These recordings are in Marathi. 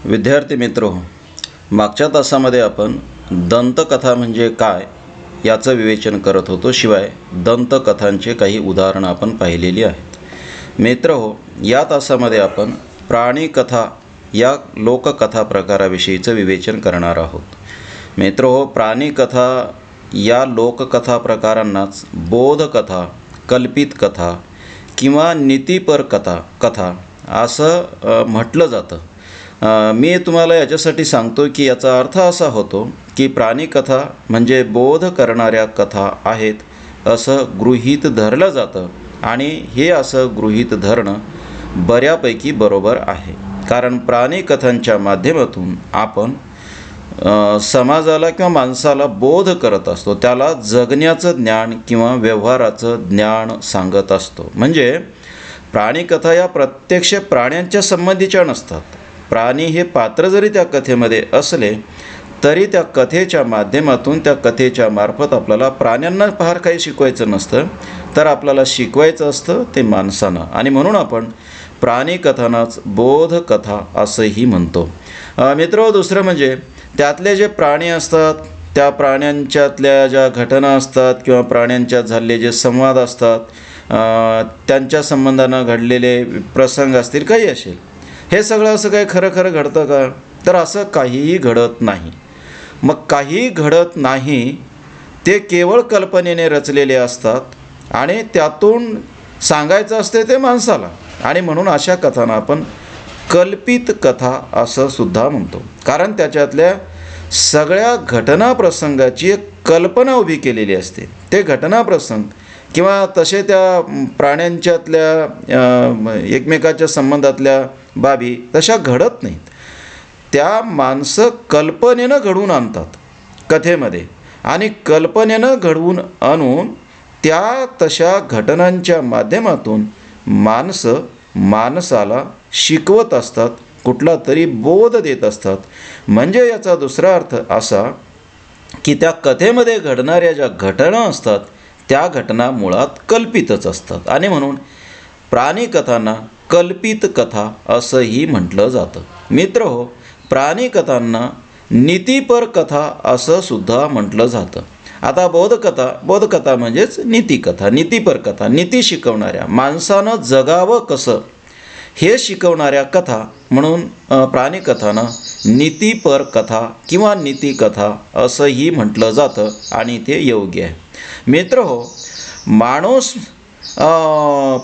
विद्यार्थी मित्रो, मागच्या तासामध्ये आपण दंतकथा म्हणजे काय याचं विवेचन करत होतो. शिवाय दंतकथांचे काही उदाहरणं आपण पाहिलेली आहेत. मित्रहो, या तासामध्ये आपण प्राणीकथा या लोककथा प्रकाराविषयीचं विवेचन करणार आहोत. मित्रहो, प्राणीकथा या लोककथा प्रकारांनाच बोधकथा, कल्पित कथा किंवा नीतिपर कथा असं म्हटलं जातं. मी तुम्हाला याच्यासाठी सांगतो की याचा अर्थ असा होतो की प्राणीकथा म्हणजे बोध करणाऱ्या कथा आहेत असं गृहीत धरलं जातं. आणि हे असं गृहीत धरणं बऱ्यापैकी बरोबर आहे, कारण प्राणीकथांच्या माध्यमातून आपण समाजाला किंवा माणसाला बोध करत असतो, त्याला जगण्याचं ज्ञान किंवा व्यवहाराचं ज्ञान सांगत असतो. म्हणजे प्राणीकथा या प्रत्यक्ष प्राण्यांच्या संबंधीच्या नसतात. प्राणी हे पात्र जरी त्या कथेमध्ये असले तरी त्या कथेच्या माध्यमातून, त्या कथेच्या मार्फत आपल्याला प्राण्यांना फार काही शिकवायचं नसतं, तर आपल्याला शिकवायचं असतं ते माणसांना. आणि म्हणून आपण प्राणीकथांनाच बोधकथा असंही म्हणतो. मित्र, दुसरं म्हणजे त्यातले जे प्राणी असतात, त्या प्राण्यांच्यातल्या ज्या घटना असतात किंवा प्राण्यांच्यात झालेले जे संवाद असतात, त्यांच्या संबंधानं घडलेले प्रसंग असतील, काही असेल, हे सगळं असं काही खरं घडतं का? तर असं काहीही घडत नाही. मग काही घडत नाही, ते केवळ कल्पनेने रचलेले असतात आणि त्यातून सांगायचं असते ते माणसाला. आणि म्हणून अशा कथांना आपण कल्पित कथा असं सुद्धा म्हणतो, कारण त्याच्यातल्या सगळ्या घटना प्रसंगाची एक कल्पना उभी केलेली असते. ते घटना प्रसंग किंवा तसे त्या प्राण्यांच्यातल्या एकमेकाच्या संबंधातल्या बाबी तशा घडत नाहीत. त्या माणसं कल्पनेनं घडवून आणतात कथेमध्ये, आणि कल्पनेनं घडवून आणून त्या तशा घटनांच्या माध्यमातून माणसं माणसाला शिकवत असतात, कुठला तरी बोध देत असतात. म्हणजे याचा दुसरा अर्थ असा की त्या कथेमध्ये घडणाऱ्या ज्या घटना असतात त्या घटना मुळात कल्पितच असतात. आणि म्हणून प्राणीकथांना कल्पित कथा असंही म्हटलं जातं. मित्रहो, प्राणीकथांना नीतिपर कथा असं सुद्धा म्हटलं जातं. आता बोधकथा म्हणजेच नीतिकथा, नीतिपर कथा, नीती शिकवणाऱ्या, माणसानं जगावं कसं हे शिकवणाऱ्या कथा, म्हणून प्राणीकथांना नीतिपर कथा किंवा नीतिकथा असंही म्हटलं जातं आणि ते योग्य आहे. मित्रहो, माणूस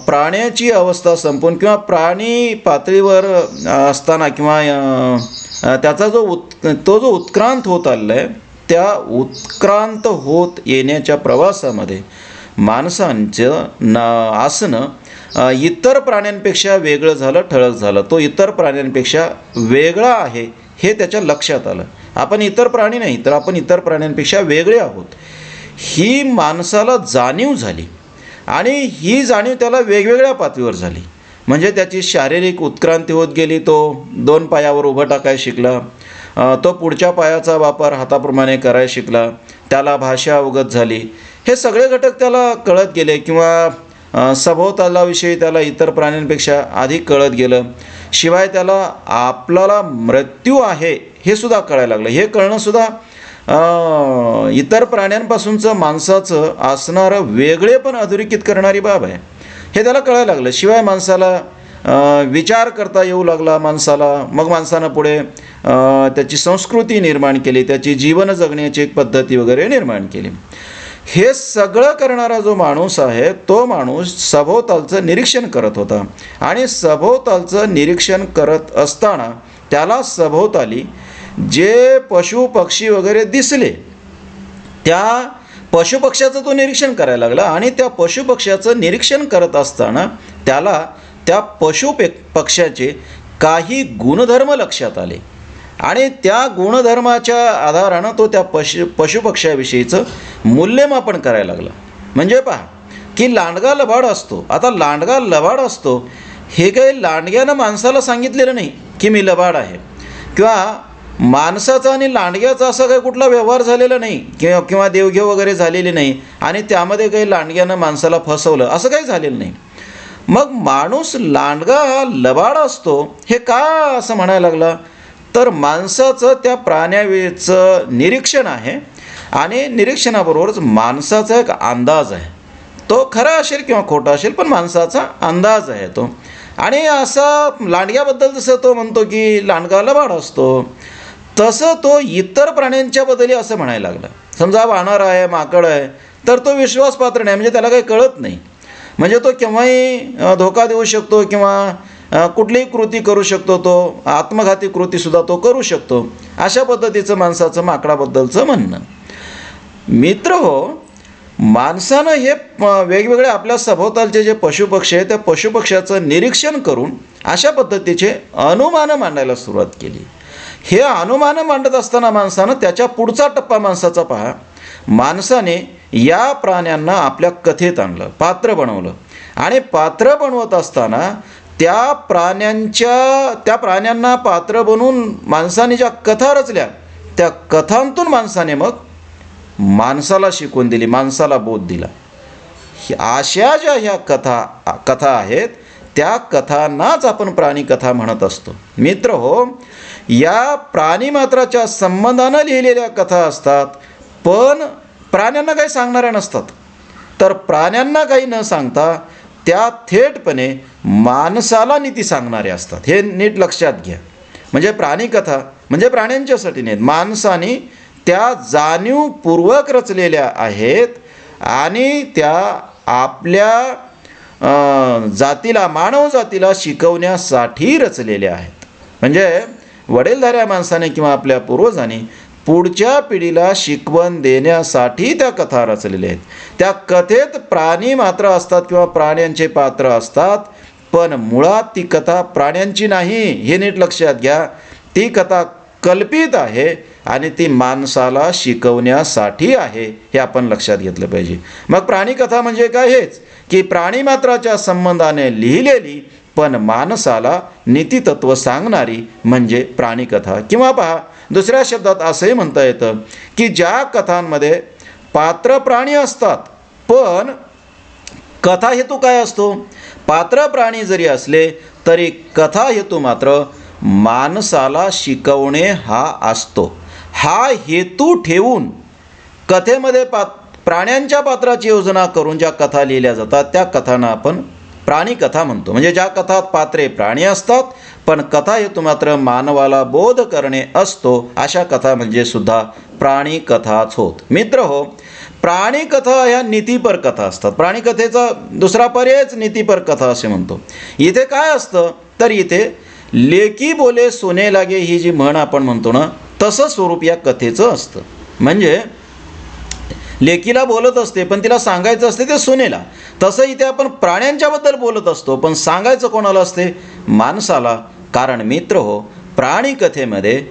प्राण्याची अवस्था संपून किंवा प्राणी पातळीवर असताना किंवा त्याचा जो उत्क्रांत होत आलेला आहे, त्या उत्क्रांत होत येण्याच्या प्रवासामध्ये माणसांचं असणं इतर प्राण्यांपेक्षा वेगळं झालं, ठळक झालं. तो इतर प्राण्यांपेक्षा वेगळा आहे हे त्याच्या लक्षात आलं. आपण इतर प्राणी नाही, तर आपण इतर प्राण्यांपेक्षा वेगळे आहोत ही माणसाला जाणीव झाली. आणि ही जाणीव त्याला वेगवेगळ्या पातळीवर झाली. म्हणजे त्याची शारीरिक उत्क्रांती होत गेली. तो 2 पायावर उभं टाकायला शिकला, तो पुढच्या पायाचा वापर हाताप्रमाणे करायला शिकला, त्याला भाषा अवगत झाली. हे सगळे घटक त्याला कळत गेले किंवा सभोवतालाविषयी त्याला इतर प्राण्यांपेक्षा अधिक कळत गेलं. शिवाय त्याला आपल्याला मृत्यू आहे हे सुद्धा कळायला लागलं. हे कळणंसुद्धा इतर प्राण्यांपासूनचं माणसाचं असणारं वेगळेपण अधोरेखित करणारी बाब आहे, हे त्याला कळायला लागलं. शिवाय माणसाला विचार करता येऊ लागला माणसाला. मग माणसानं पुढे त्याची संस्कृती निर्माण केली, त्याची जीवन जगण्याची एक पद्धती वगैरे निर्माण केली. हे सगळं करणारा जो माणूस आहे, तो माणूस सभोवतालचं निरीक्षण करत होता. आणि सभोवतालचं निरीक्षण करत असताना त्याला सभोवताली जे पशु पक्षी वगैरे दिसले, त्या पशुपक्ष्याचं तो निरीक्षण करायला लागला. आणि त्या पशुपक्ष्याचं निरीक्षण करत असताना त्याला त्या पक्षाचे काही गुणधर्म लक्षात आले. आणि त्या गुणधर्माच्या आधारानं तो त्या पशुपक्ष्याविषयीचं मूल्यमापन करायला लागला. म्हणजे पहा की लांडगा लबाड असतो. आता लांडगा लबाड असतो हे काही लांडग्यानं माणसाला सांगितलेलं नाही की मी लबाड आहे, किंवा माणसाचा आणि लांडग्याचा असा काही कुठला व्यवहार झालेला नाही किंवा देवघेव वगैरे झालेली नाही आणि त्यामध्ये काही लांडग्यानं माणसाला फसवलं असं काही झालेलं नाही. मग माणूस लांडगा हा लबाड असतो हे का असं म्हणायला लागला? तर माणसाचं त्या प्राण्यावेळचं निरीक्षण आहे आणि निरीक्षणाबरोबरच माणसाचा एक अंदाज आहे. तो खरा असेल किंवा खोटा असेल, पण माणसाचा अंदाज आहे तो. आणि असा लांडग्याबद्दल जसं तो म्हणतो की लांडगा लबाड असतो, तसं तो इतर प्राण्यांच्याबद्दलही असं म्हणायला लागला. समजा वानर आहे, माकड आहे, तर तो विश्वासपात्र नाही, म्हणजे त्याला काही कळत नाही. म्हणजे तो केव्हाही धोका देऊ शकतो किंवा कुठलीही कृती करू शकतो, तो आत्मघाती कृतीसुद्धा तो करू शकतो. अशा पद्धतीचं माणसाचं माकडाबद्दलचं म्हणणं. मित्र हो, माणसानं हे वेगवेगळे आपल्या सभोवतालचे जे पशुपक्षी आहेत त्या पशुपक्ष्याचं निरीक्षण करून अशा पद्धतीचे अनुमानं मांडायला सुरुवात केली. हे अनुमानं मांडत असताना माणसानं त्याच्या पुढचा टप्पा माणसाचा पहा. माणसाने या प्राण्यांना आपल्या कथेत आणलं, पात्र बनवलं. आणि पात्र बनवत असताना त्या प्राण्यांना पात्र बनवून माणसाने ज्या कथा रचल्या, त्या कथांतून माणसाने मग माणसाला शिकवून दिली, माणसाला बोध दिला. अशा ज्या ह्या कथा आहेत त्या कथांनाच आपण प्राणीकथा म्हणत असतो. मित्र हो, या प्राणीमात्राच्या संबंधानं लिहिलेल्या कथा असतात, पण प्राण्यांना काही सांगणाऱ्या नसतात. तर प्राण्यांना काही न सांगता त्या थेटपणे माणसाला नीती सांगणारे असतात. हे नीट लक्षात घ्या. म्हणजे प्राणीकथा म्हणजे प्राण्यांच्यासाठी नाहीत, माणसाने त्या जाणीवपूर्वक रचलेल्या आहेत आणि त्या आपल्या जातीला, मानव जातीला शिकवण्यासाठी रचलेल्या आहेत. म्हणजे वडीलधाऱ्या माणसाने किंवा आपल्या पूर्वजांनी पुढच्या पिढीला शिकवण देण्यासाठी त्या कथा रचलेल्या आहेत. त्या कथेत प्राणी मात्र असतात किंवा प्राण्यांचे पात्र असतात, पण मुळात ती कथा प्राण्यांची नाही, हे नीट लक्षात घ्या. ती कथा कल्पित आहे आणि ती माणसाला शिकवण्यासाठी आहे, हे आपण लक्षात घेतलं पाहिजे. मग प्राणीकथा म्हणजे काय? हेच की प्राणीमात्राच्या संबंधाने लिहिलेली पण माणसाला नीतितत्व सांगणारी म्हणजे प्राणीकथा. किंवा पहा, दुसऱ्या शब्दात असंही म्हणता येतं की ज्या कथांमध्ये पात्र प्राणी असतात पण कथा हेतू काय असतो? पात्र प्राणी जरी असले तरी कथा हेतू मात्र माणसाला शिकवणे हा असतो. हा हेतू ठेवून कथेमध्ये प्राण्यांच्या पात्राची योजना करून ज्या कथा लिहिल्या जातात त्या कथांना आपण प्राणीकथा म्हणतो. म्हणजे ज्या कथात पात्रे प्राणी असतात पण कथा हेतू मात्र मानवाला बोध करणे असतो, अशा कथा म्हणजे सुद्धा प्राणीकथाच होत. मित्र हो, प्राणीकथा ह्या नीतिपर कथा असतात. प्राणीकथेचा दुसरा पर्यायच नीतिपर कथा असे म्हणतो. इथे काय असतं तर इथे लेकी बोले सोने लागे ही जी म्हण आपण म्हणतो ना, तसं स्वरूप या कथेचं असतं. म्हणजे लेकीला बोलत असते पण तिला सांगायचं असते ते सुनेला. तसं इथे आपण प्राण्यांच्याबद्दल बोलत असतो पण सांगायचं कोणाला असते? माणसाला. कारण मित्र हो, प्राणीकथेमध्ये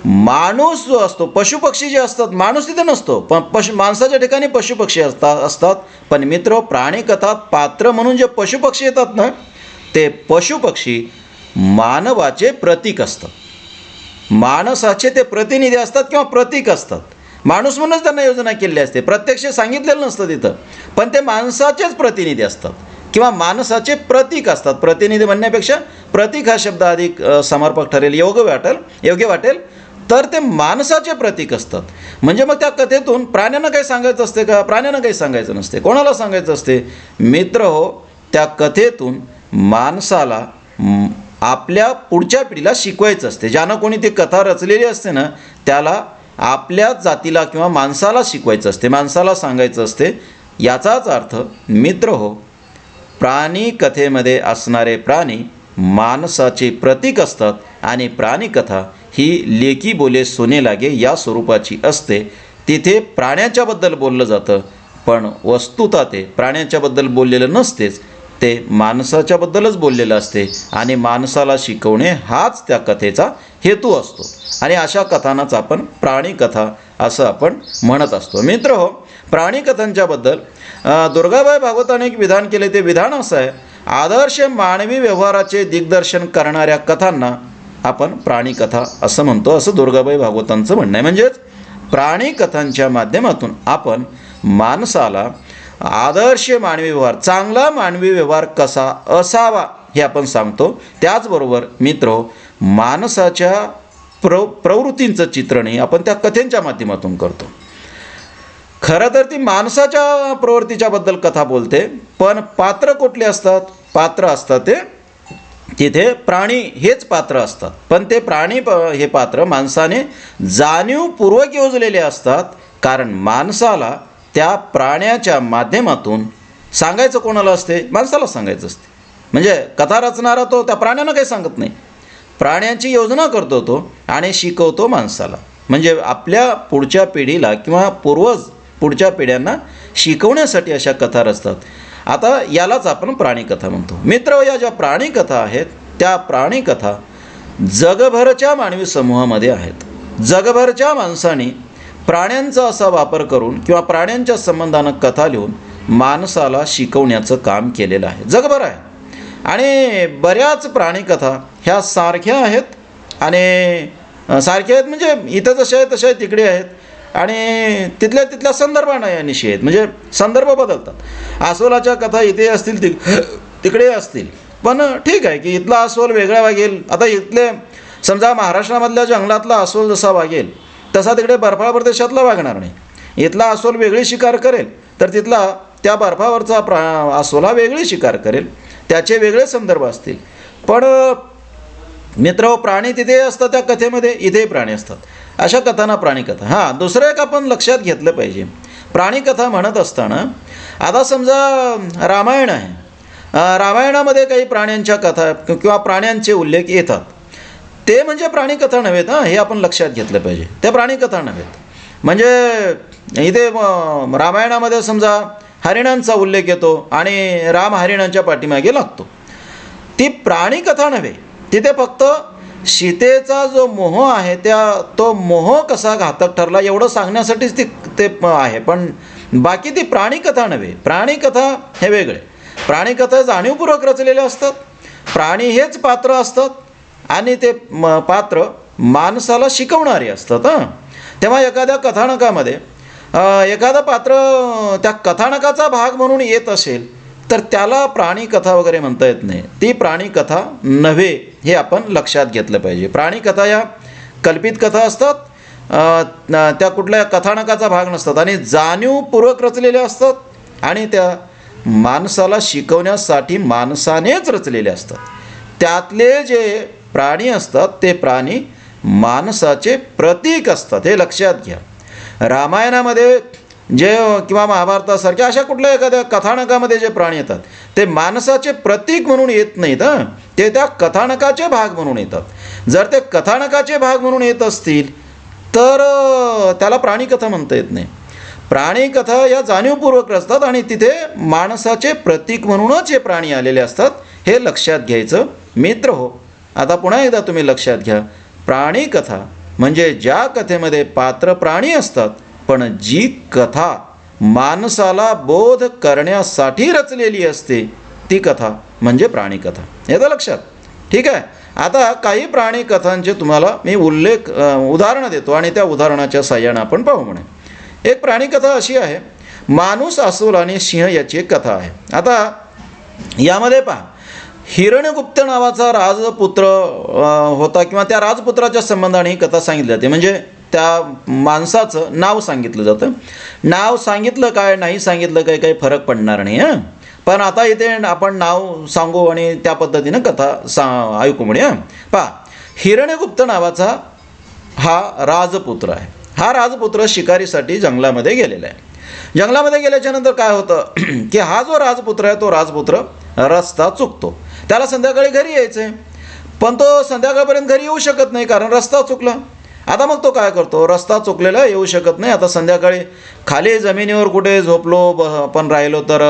माणूस जो असतो, पशुपक्षी जे असतात, माणूस तिथे नसतो, पण माणसाच्या ठिकाणी पशुपक्षी असतात. पण मित्र, प्राणीकथात पात्र म्हणून जे पशुपक्षी येतात ना, ते पशुपक्षी मानवाचे प्रतीक असतात. माणसाचे ते प्रतिनिधी असतात किंवा प्रतीक असतात. माणूस म्हणूनच त्यांना योजना केलेली असते, प्रत्यक्ष सांगितलेलं नसतं तिथं, पण ते माणसाचेच प्रतिनिधी असतात किंवा माणसाचे प्रतीक असतात. प्रतिनिधी म्हणण्यापेक्षा प्रतीक हा शब्द अधिक समर्पक ठरेल, योग्य वाटेल. तर ते माणसाचे प्रतीक असतात. म्हणजे मग त्या कथेतून प्राण्यांना काही सांगायचं असते का? प्राण्यांना काही सांगायचं नसते. कोणाला सांगायचं असते? मित्र हो, त्या कथेतून माणसाला आपल्या पुढच्या पिढीला शिकवायचं असते. ज्यानं कोणी ती कथा रचलेली असते ना, त्याला आपल्या जातीला किंवा माणसाला शिकवायचं असते, माणसाला सांगायचं असते. याचाच अर्थ मित्र हो, प्राणी कथेमध्ये असणारे प्राणी माणसाचे प्रतीक असतात आणि प्राणीकथा ही लेकी बोले सोने लागे या स्वरूपाची असते. तिथे प्राण्याच्याबद्दल बोललं जातं, पण वस्तुतः ते प्राण्याच्याबद्दल बोललेलं नसतेच, ते माणसाच्याबद्दलच बोललेलं असते आणि माणसाला शिकवणे हाच त्या कथेचा हेतू असतो. आणि अशा कथांनाच आपण प्राणीकथा असं आपण म्हणत असतो. मित्र हो, प्राणीकथांच्याबद्दल दुर्गाबाई भागवताने एक विधान केले. ते विधान असं आहे, आदर्श मानवी व्यवहाराचे दिग्दर्शन करणाऱ्या कथांना आपण प्राणीकथा असं म्हणतो, असं दुर्गाबाई भागवतांचं म्हणणं आहे. म्हणजेच प्राणीकथांच्या माध्यमातून आपण माणसाला आदर्श मानवी व्यवहार, चांगला मानवी व्यवहार कसा असावा हे आपण सांगतो. त्याचबरोबर मित्र, माणसाच्या प्रवृत्तींचं चित्रणही आपण त्या कथेंच्या माध्यमातून करतो. खरं तर ती माणसाच्या प्रवृत्तीच्या बद्दल कथा बोलते, पण पात्र कुठले असतात? पात्र असतात ते तिथे प्राणी हेच पात्र असतात, पण ते प्राणी हे पात्र माणसाने जाणीवपूर्वक योजलेले असतात. कारण माणसाला त्या प्राण्याच्या माध्यमातून सांगायचं कोणाला असते? माणसाला सांगायचं असते. म्हणजे कथा रचणारा तो त्या प्राण्यानं काही सांगत नाही, प्राण्यांची योजना करतो तो आणि शिकवतो माणसाला. म्हणजे आपल्या पुढच्या पिढीला किंवा पुढच्या पिढ्यांना शिकवण्यासाठी अशा कथा रचतात. आता यालाच आपण प्राणीकथा म्हणतो. मित्र, या ज्या प्राणीकथा आहेत त्या प्राणीकथा जगभरच्या मानवी समूहामध्ये आहेत. जगभरच्या माणसांनी प्राण्यांचा असा वापर करून किंवा प्राण्यांच्या संबंधानं कथा लिहून माणसाला शिकवण्याचं काम केलेलं आहे. जगभर आहे. आणि बऱ्याच प्राणीकथा ह्या सारख्या आहेत आणि सारख्या आहेत म्हणजे इथं जशा आहेत तशा तिकडे आहेत आणि तिथल्या संदर्भानिशी आहेत. म्हणजे संदर्भ बदलतात. अस्वलाच्या कथा इथे असतील तिकडे असतील, पण ठीक आहे की इथला अस्वल वेगळा वागेल. आता इथले समजा महाराष्ट्रामधल्या जंगलातला अस्वल जसा वागेल तसा तिकडे बर्फाळ प्रदेशातला वागणार नाही. इथला अस्वल वेगळी शिकार करेल तर तिथला त्या बर्फावरचा अस्वल हा वेगळी शिकार करेल. त्याचे वेगळे संदर्भ असतील. पण मित्र, प्राणी तिथे असतात त्या कथेमध्ये, इथेही प्राणी असतात. अशा कथांना प्राणीकथा. हां, दुसरं एक आपण लक्षात घेतलं पाहिजे. प्राणीकथा म्हणत असताना आता समजा रामायण आहे. रामायणामध्ये काही प्राण्यांच्या कथा किंवा प्राण्यांचे उल्लेख येतात. ते म्हणजे प्राणीकथा नव्हेत. हे आपण लक्षात घेतलं पाहिजे. ते प्राणीकथा नव्हेत. म्हणजे इथे रामायणामध्ये समजा हरिणांचा उल्लेख येतो आणि राम हरिणांच्या पाठीमागे लागतो. ती प्राणीकथा नव्हे. तिथे फक्त सीतेचा जो मोह आहे तो मोह कसा घातक ठरला एवढं सांगण्यासाठीच ते आहे. पण बाकी ती प्राणीकथा नव्हे. प्राणीकथा हे वेगळे. प्राणीकथा जाणीवपूर्वक रचलेले असतात. प्राणी हेच पात्र असतात आणि ते पात्र माणसाला शिकवणारे असतात. तेव्हा एखाद्या कथानकामध्ये एखादं पात्र त्या कथानकाचा भाग म्हणून येत असेल तर त्याला प्राणीकथा वगैरे म्हणता येत नाही. ती प्राणीकथा नव्हे हे आपण लक्षात घेतलं पाहिजे. प्राणीकथा या कल्पित कथा असतात. त्या कुठल्या कथानकाचा भाग नसतात आणि जाणीवपूर्वक रचलेल्या असतात आणि त्या माणसाला शिकवण्यासाठी माणसानेच रचलेले असतात. त्यातले जे प्राणी असतात ते प्राणी माणसाचे प्रतीक असतात. हे लक्षात घ्या. रामायणामध्ये जे किंवा महाभारतासारख्या अशा कुठल्या एखाद्या कथानकामध्ये जे प्राणी येतात ते माणसाचे प्रतीक म्हणून येत नाहीत. ते त्या कथानकाचे भाग म्हणून येतात. जर ते कथानकाचे भाग म्हणून येत असतील तर त्याला प्राणीकथा म्हणता येत नाही. प्राणीकथा या जाणीवपूर्वक रचतात आणि तिथे माणसाचे प्रतीक म्हणूनच हे प्राणी आलेले असतात. हे लक्षात घ्यायचं मित्र हो. आता पुन्हा एकदा तुम्ही लक्षात घ्या. प्राणीकथा म्हणजे ज्या कथेमध्ये पात्र प्राणी असतात पण जी कथा माणसाला बोध करण्यासाठी रचलेली असते ती कथा म्हणजे प्राणीकथा. येतं लक्षात? ठीक आहे. आता काही प्राणी कथांचे तुम्हाला मी उदाहरणं देतो आणि त्या उदाहरणाच्या साहाय्यानं आपण पाहू म्हणे. एक प्राणीकथा अशी आहे. माणूस, अस्वल आणि सिंह याची एक कथा आहे. आता यामध्ये पहा, हिरण्यगुप्त नावाचा राजपुत्र होता किंवा त्या राजपुत्राच्या संबंधाने ही कथा सांगितली जाते. म्हणजे त्या माणसाचं नाव सांगितलं जातं. नाव सांगितलं काय नाही सांगितलं काय काही फरक पडणार नाही. पण आता इथे आपण नाव सांगू आणि त्या पद्धतीनं कथा ऐकू म्हणे. पहा, हिरण्यगुप्त नावाचा हा राजपुत्र आहे. हा राजपुत्र शिकारीसाठी जंगलामध्ये गेलेला आहे. जंगलामध्ये गेल्याच्या नंतर काय होतं की हा जो राजपुत्र आहे तो राजपुत्र रस्ता चुकतो. त्याला संध्याकाळी घरी यायचं आहे पण तो संध्याकाळपर्यंत घरी येऊ शकत नाही कारण रस्ता चुकला. आता मग तो काय करतो, रस्ता चुकलेला येऊ शकत नाही. आता संध्याकाळी खाली जमिनीवर कुठे झोपलो पण राहिलो तर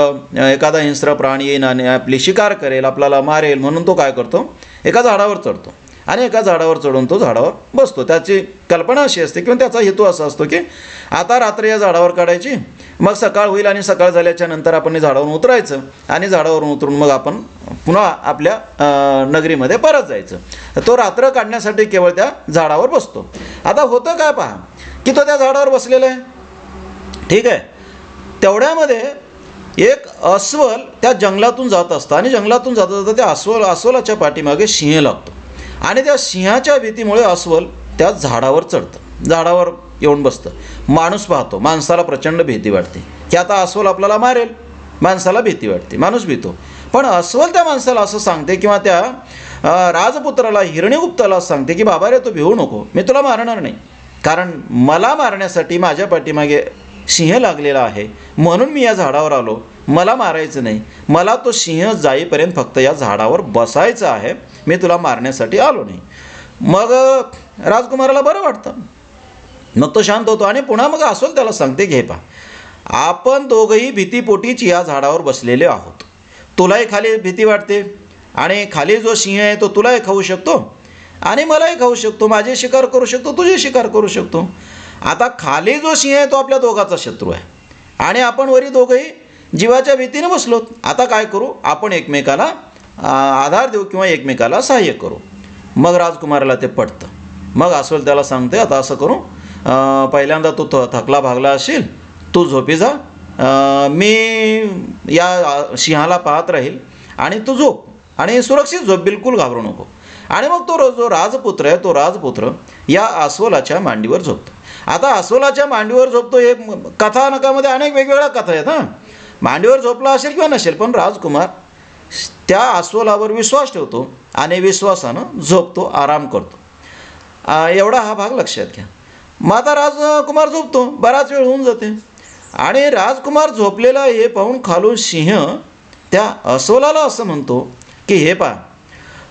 एखादा हिंस्र प्राणी येईन आणि आपली शिकार करेल, आपल्याला मारेल, म्हणून तो काय करतो, एका झाडावर चढतो आणि एका झाडावर चढून तो झाडावर बसतो. त्याची कल्पना अशी असते किंवा त्याचा हेतू असा असतो की आता रात्री या झाडावर काढायची, मग सकाळ होईल आणि सकाळ झाल्याच्या नंतर आपण झाडावरून उतरायचं आणि झाडावरून उतरून मग आपण पुन्हा आपल्या नगरीमध्ये परत जायचं. तो रात्र काढण्यासाठी केवळ त्या झाडावर बसतो. आता होतं काय पहा की तो त्या झाडावर बसलेला आहे. ठीक आहे. तेवढ्यामध्ये एक अस्वल त्या जंगलातून जात असतं आणि जंगलातून जाता जाता त्या अस्वलाच्या पाठीमागे सिंह लागतो आणि त्या सिंहाच्या भीतीमुळे अस्वल त्या झाडावर चढतं, झाडावर येऊन बसतं. माणूस पाहतो, माणसाला प्रचंड भीती वाटते की आता अस्वल आपल्याला मारेल. माणसाला भीती वाटते, माणूस भीतो. पण अस्वल त्या माणसाला असं सांगते किंवा त्या राजपुत्राला, हिरण्यगुप्ताला सांगते की बाबा रे, तू भिवू नको, मी तुला मारणार नाही. कारण मला मारण्यासाठी माझ्या पाठीमागे सिंह लागलेला आहे, म्हणून मी या झाडावर आलो. मला मारायचं नाही, मला तो सिंह जाईपर्यंत फक्त या झाडावर बसायचं आहे, मी तुला मारण्यासाठी आलो नाही. मग राजकुमाराला बरं वाटतं, मग तो शांत होतो. आणि पुन्हा मग अस्वल त्याला सांगते, घे पा, आपण दोघंही भीतीपोटीच या झाडावर बसलेले आहोत. तुलाही खाली भीती वाटते आणि खाली जो सिंह आहे तो तुलाही खाऊ शकतो आणि मलाही खाऊ शकतो, माझे शिकार करू शकतो, तुझे शिकार करू शकतो. आता खाली जो सिंह आहे तो आपल्या दोघाचा शत्रू आहे आणि आपण वरी दोघंही जीवाच्या भीतीने बसलोत. आता काय करू, आपण एकमेकाला आधार देऊ किंवा एकमेकाला सहाय्य करू. मग राजकुमाराला ते पटतं. मग अस्वल त्याला सांगते, आता असं करू, पहिल्यांदा तू थकला भागला असेल, तू झोपी जा, मी या सिंहाला पाहत राहील आणि तू झोप आणि सुरक्षित झोप, बिलकुल घाबरू नको. आणि मग तो जो राजपुत्र आहे, तो राजपुत्र या अस्वलाच्या मांडीवर झोपतो. आता अस्वलाच्या मांडीवर झोपतो, हे कथानकामध्ये अनेक वेगवेगळ्या कथा आहेत. मांडीवर झोपला असेल किंवा नसेल, पण राजकुमार त्या अस्वलावर विश्वास ठेवतो आणि विश्वासानं झोपतो, आराम करतो. एवढा हा भाग लक्षात घ्या. मग आता राजकुमार झोपतो, बराच वेळ होऊन जाते आणि राजकुमार झोपलेला हे पाहून खालून सिंह त्या अस्वलाला असं म्हणतो की हे पहा,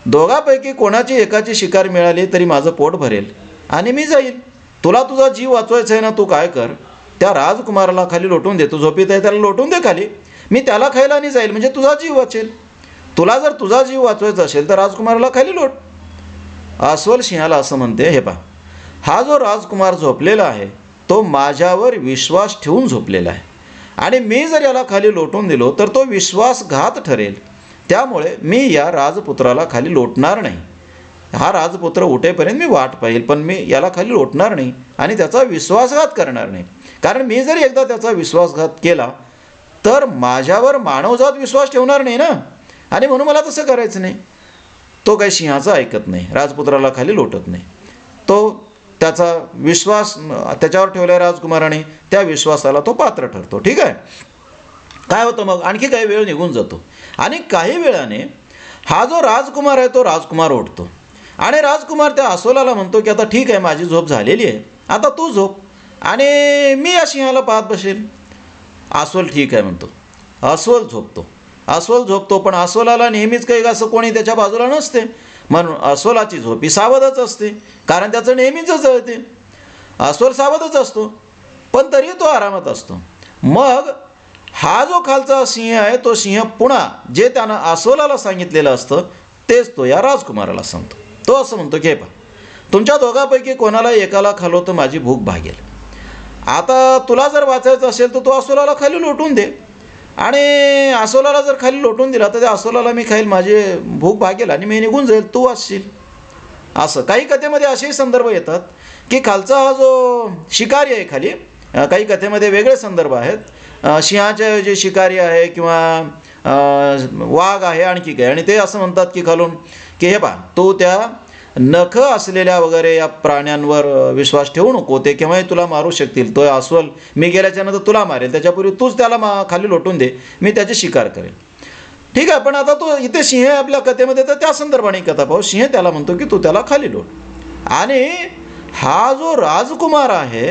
दोघांपैकी कोणाची एकाची शिकार मिळाली तरी माझं पोट भरेल आणि मी जाईल. तुला तुझा जीव वाचवायचा आहे ना, तू काय कर, त्या राजकुमाराला खाली लोटून दे. तू झोपीत आहे त्याला लोटून दे खाली, मी त्याला खायला नाही जाईल, म्हणजे तुझा जीव वाचेल. तुला जर तुझा जीव वाचवायचा असेल तर राजकुमाराला खाली लोट. अस्वल सिंहाला असं म्हणते, हे पहा, हा जो राजकुमार झोपलेला आहे तो माझ्यावर विश्वास ठेवून झोपलेला आहे आणि मी जर याला खाली लोटून दिलो तर तो विश्वासघात ठरेल. त्यामुळे मी या राजपुत्राला खाली लोटणार नाही. हा राजपुत्र उठेपर्यंत मी वाट पाहिल, पण मी याला खाली लोटणार नाही आणि त्याचा विश्वासघात करणार नाही. कारण मी जर एकदा त्याचा विश्वासघात केला तर माझ्यावर मानवजात विश्वास ठेवणार नाही ना, आणि म्हणून मला तसं करायचं नाही. तो काही सिंहाचं ऐकत नाही, राजपुत्राला खाली लोटत नाही. तो त्याचा विश्वास त्याच्यावर ठेवला राजकुमाराने, त्या विश्वासाला तो पात्र ठरतो. ठीक आहे. काय होतं मग, आणखी काही वेळ निघून जातो आणि काही वेळाने हा जो राजकुमार आहे तो राजकुमार उठतो आणि राजकुमार त्या अस्वलाला म्हणतो की आता ठीक आहे, माझी झोप झालेली आहे, आता तू झोप आणि मी या सिंहाला पाहत बसेल. अस्वल ठीक आहे म्हणतो. अस्वल झोपतो, पण अस्वलाला नेहमीच काही असं कोणी त्याच्या बाजूला नसते, म्हणून अस्वलाची झोप ही सावधच असते, कारण त्याचं नेहमीच जळते. अस्वल सावधच असतो, पण तरी तो आरामात असतो. मग हा जो खालचा सिंह आहे तो सिंह पुन्हा जे त्यानं अस्वलाला सांगितलेलं असतं तेच तो या राजकुमाराला सांगतो. तो असं म्हणतो की हे पहा, तुमच्या दोघांपैकी कोणाला एकाला खालो तर माझी भूक भागेल. आता तुला जर वाचायचं असेल तर तो अस्वलाला खाली लोटून दे आणि अस्वलाला जर खाली लोटून दिला तर त्या अस्वलाला मी खाईल, माझी भूक भागेल आणि मी निघून जाईल, तू वाचशील. असं काही कथेमध्ये असेही संदर्भ येतात की खालचा हा जो शिकारी आहे खाली, काही कथेमध्ये वेगळे संदर्भ आहेत. सिंहाचे जे शिकारी आहे किंवा वाघ आहे आणखी काय, आणि ते असं म्हणतात की खालून की हे पहा, तो त्या नख असलेल्या वगैरे या प्राण्यांवर विश्वास ठेवू नको, ते केव्हाही तुला मारू शकतील. तो अस्वल मी गेल्याच्यानंतर तुला मारेल, त्याच्यापूर्वी तूच त्याला खाली लोटून दे, मी त्याची शिकार करेल. ठीक आहे. पण आता तो इथे सिंह आहे आपल्या कथेमध्ये, तर त्या संदर्भाने कथा पाहू. सिंह त्याला म्हणतो की तू त्याला खाली लोट आणि हा जो राजकुमार आहे,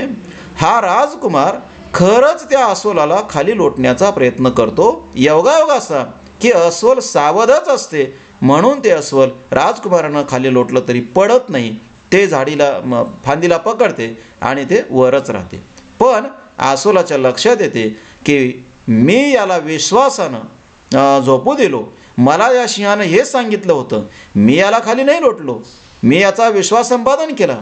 हा राजकुमार खरंच त्या अस्वलाला खाली लोटण्याचा प्रयत्न करतो. योगायोग असा की अस्वल सावधच असते, म्हणून ते अस्वल राजकुमारानं खाली लोटलं तरी पडत नाही, ते झाडीला फांदीला पकडते आणि ते वरच राहते. पण अस्वलाच्या लक्षात येते की मी याला विश्वासानं झोपू दिलो, मला या सिंहानं हेच सांगितलं होतं, मी याला खाली नाही लोटलो, मी याचा विश्वास संपादन केला.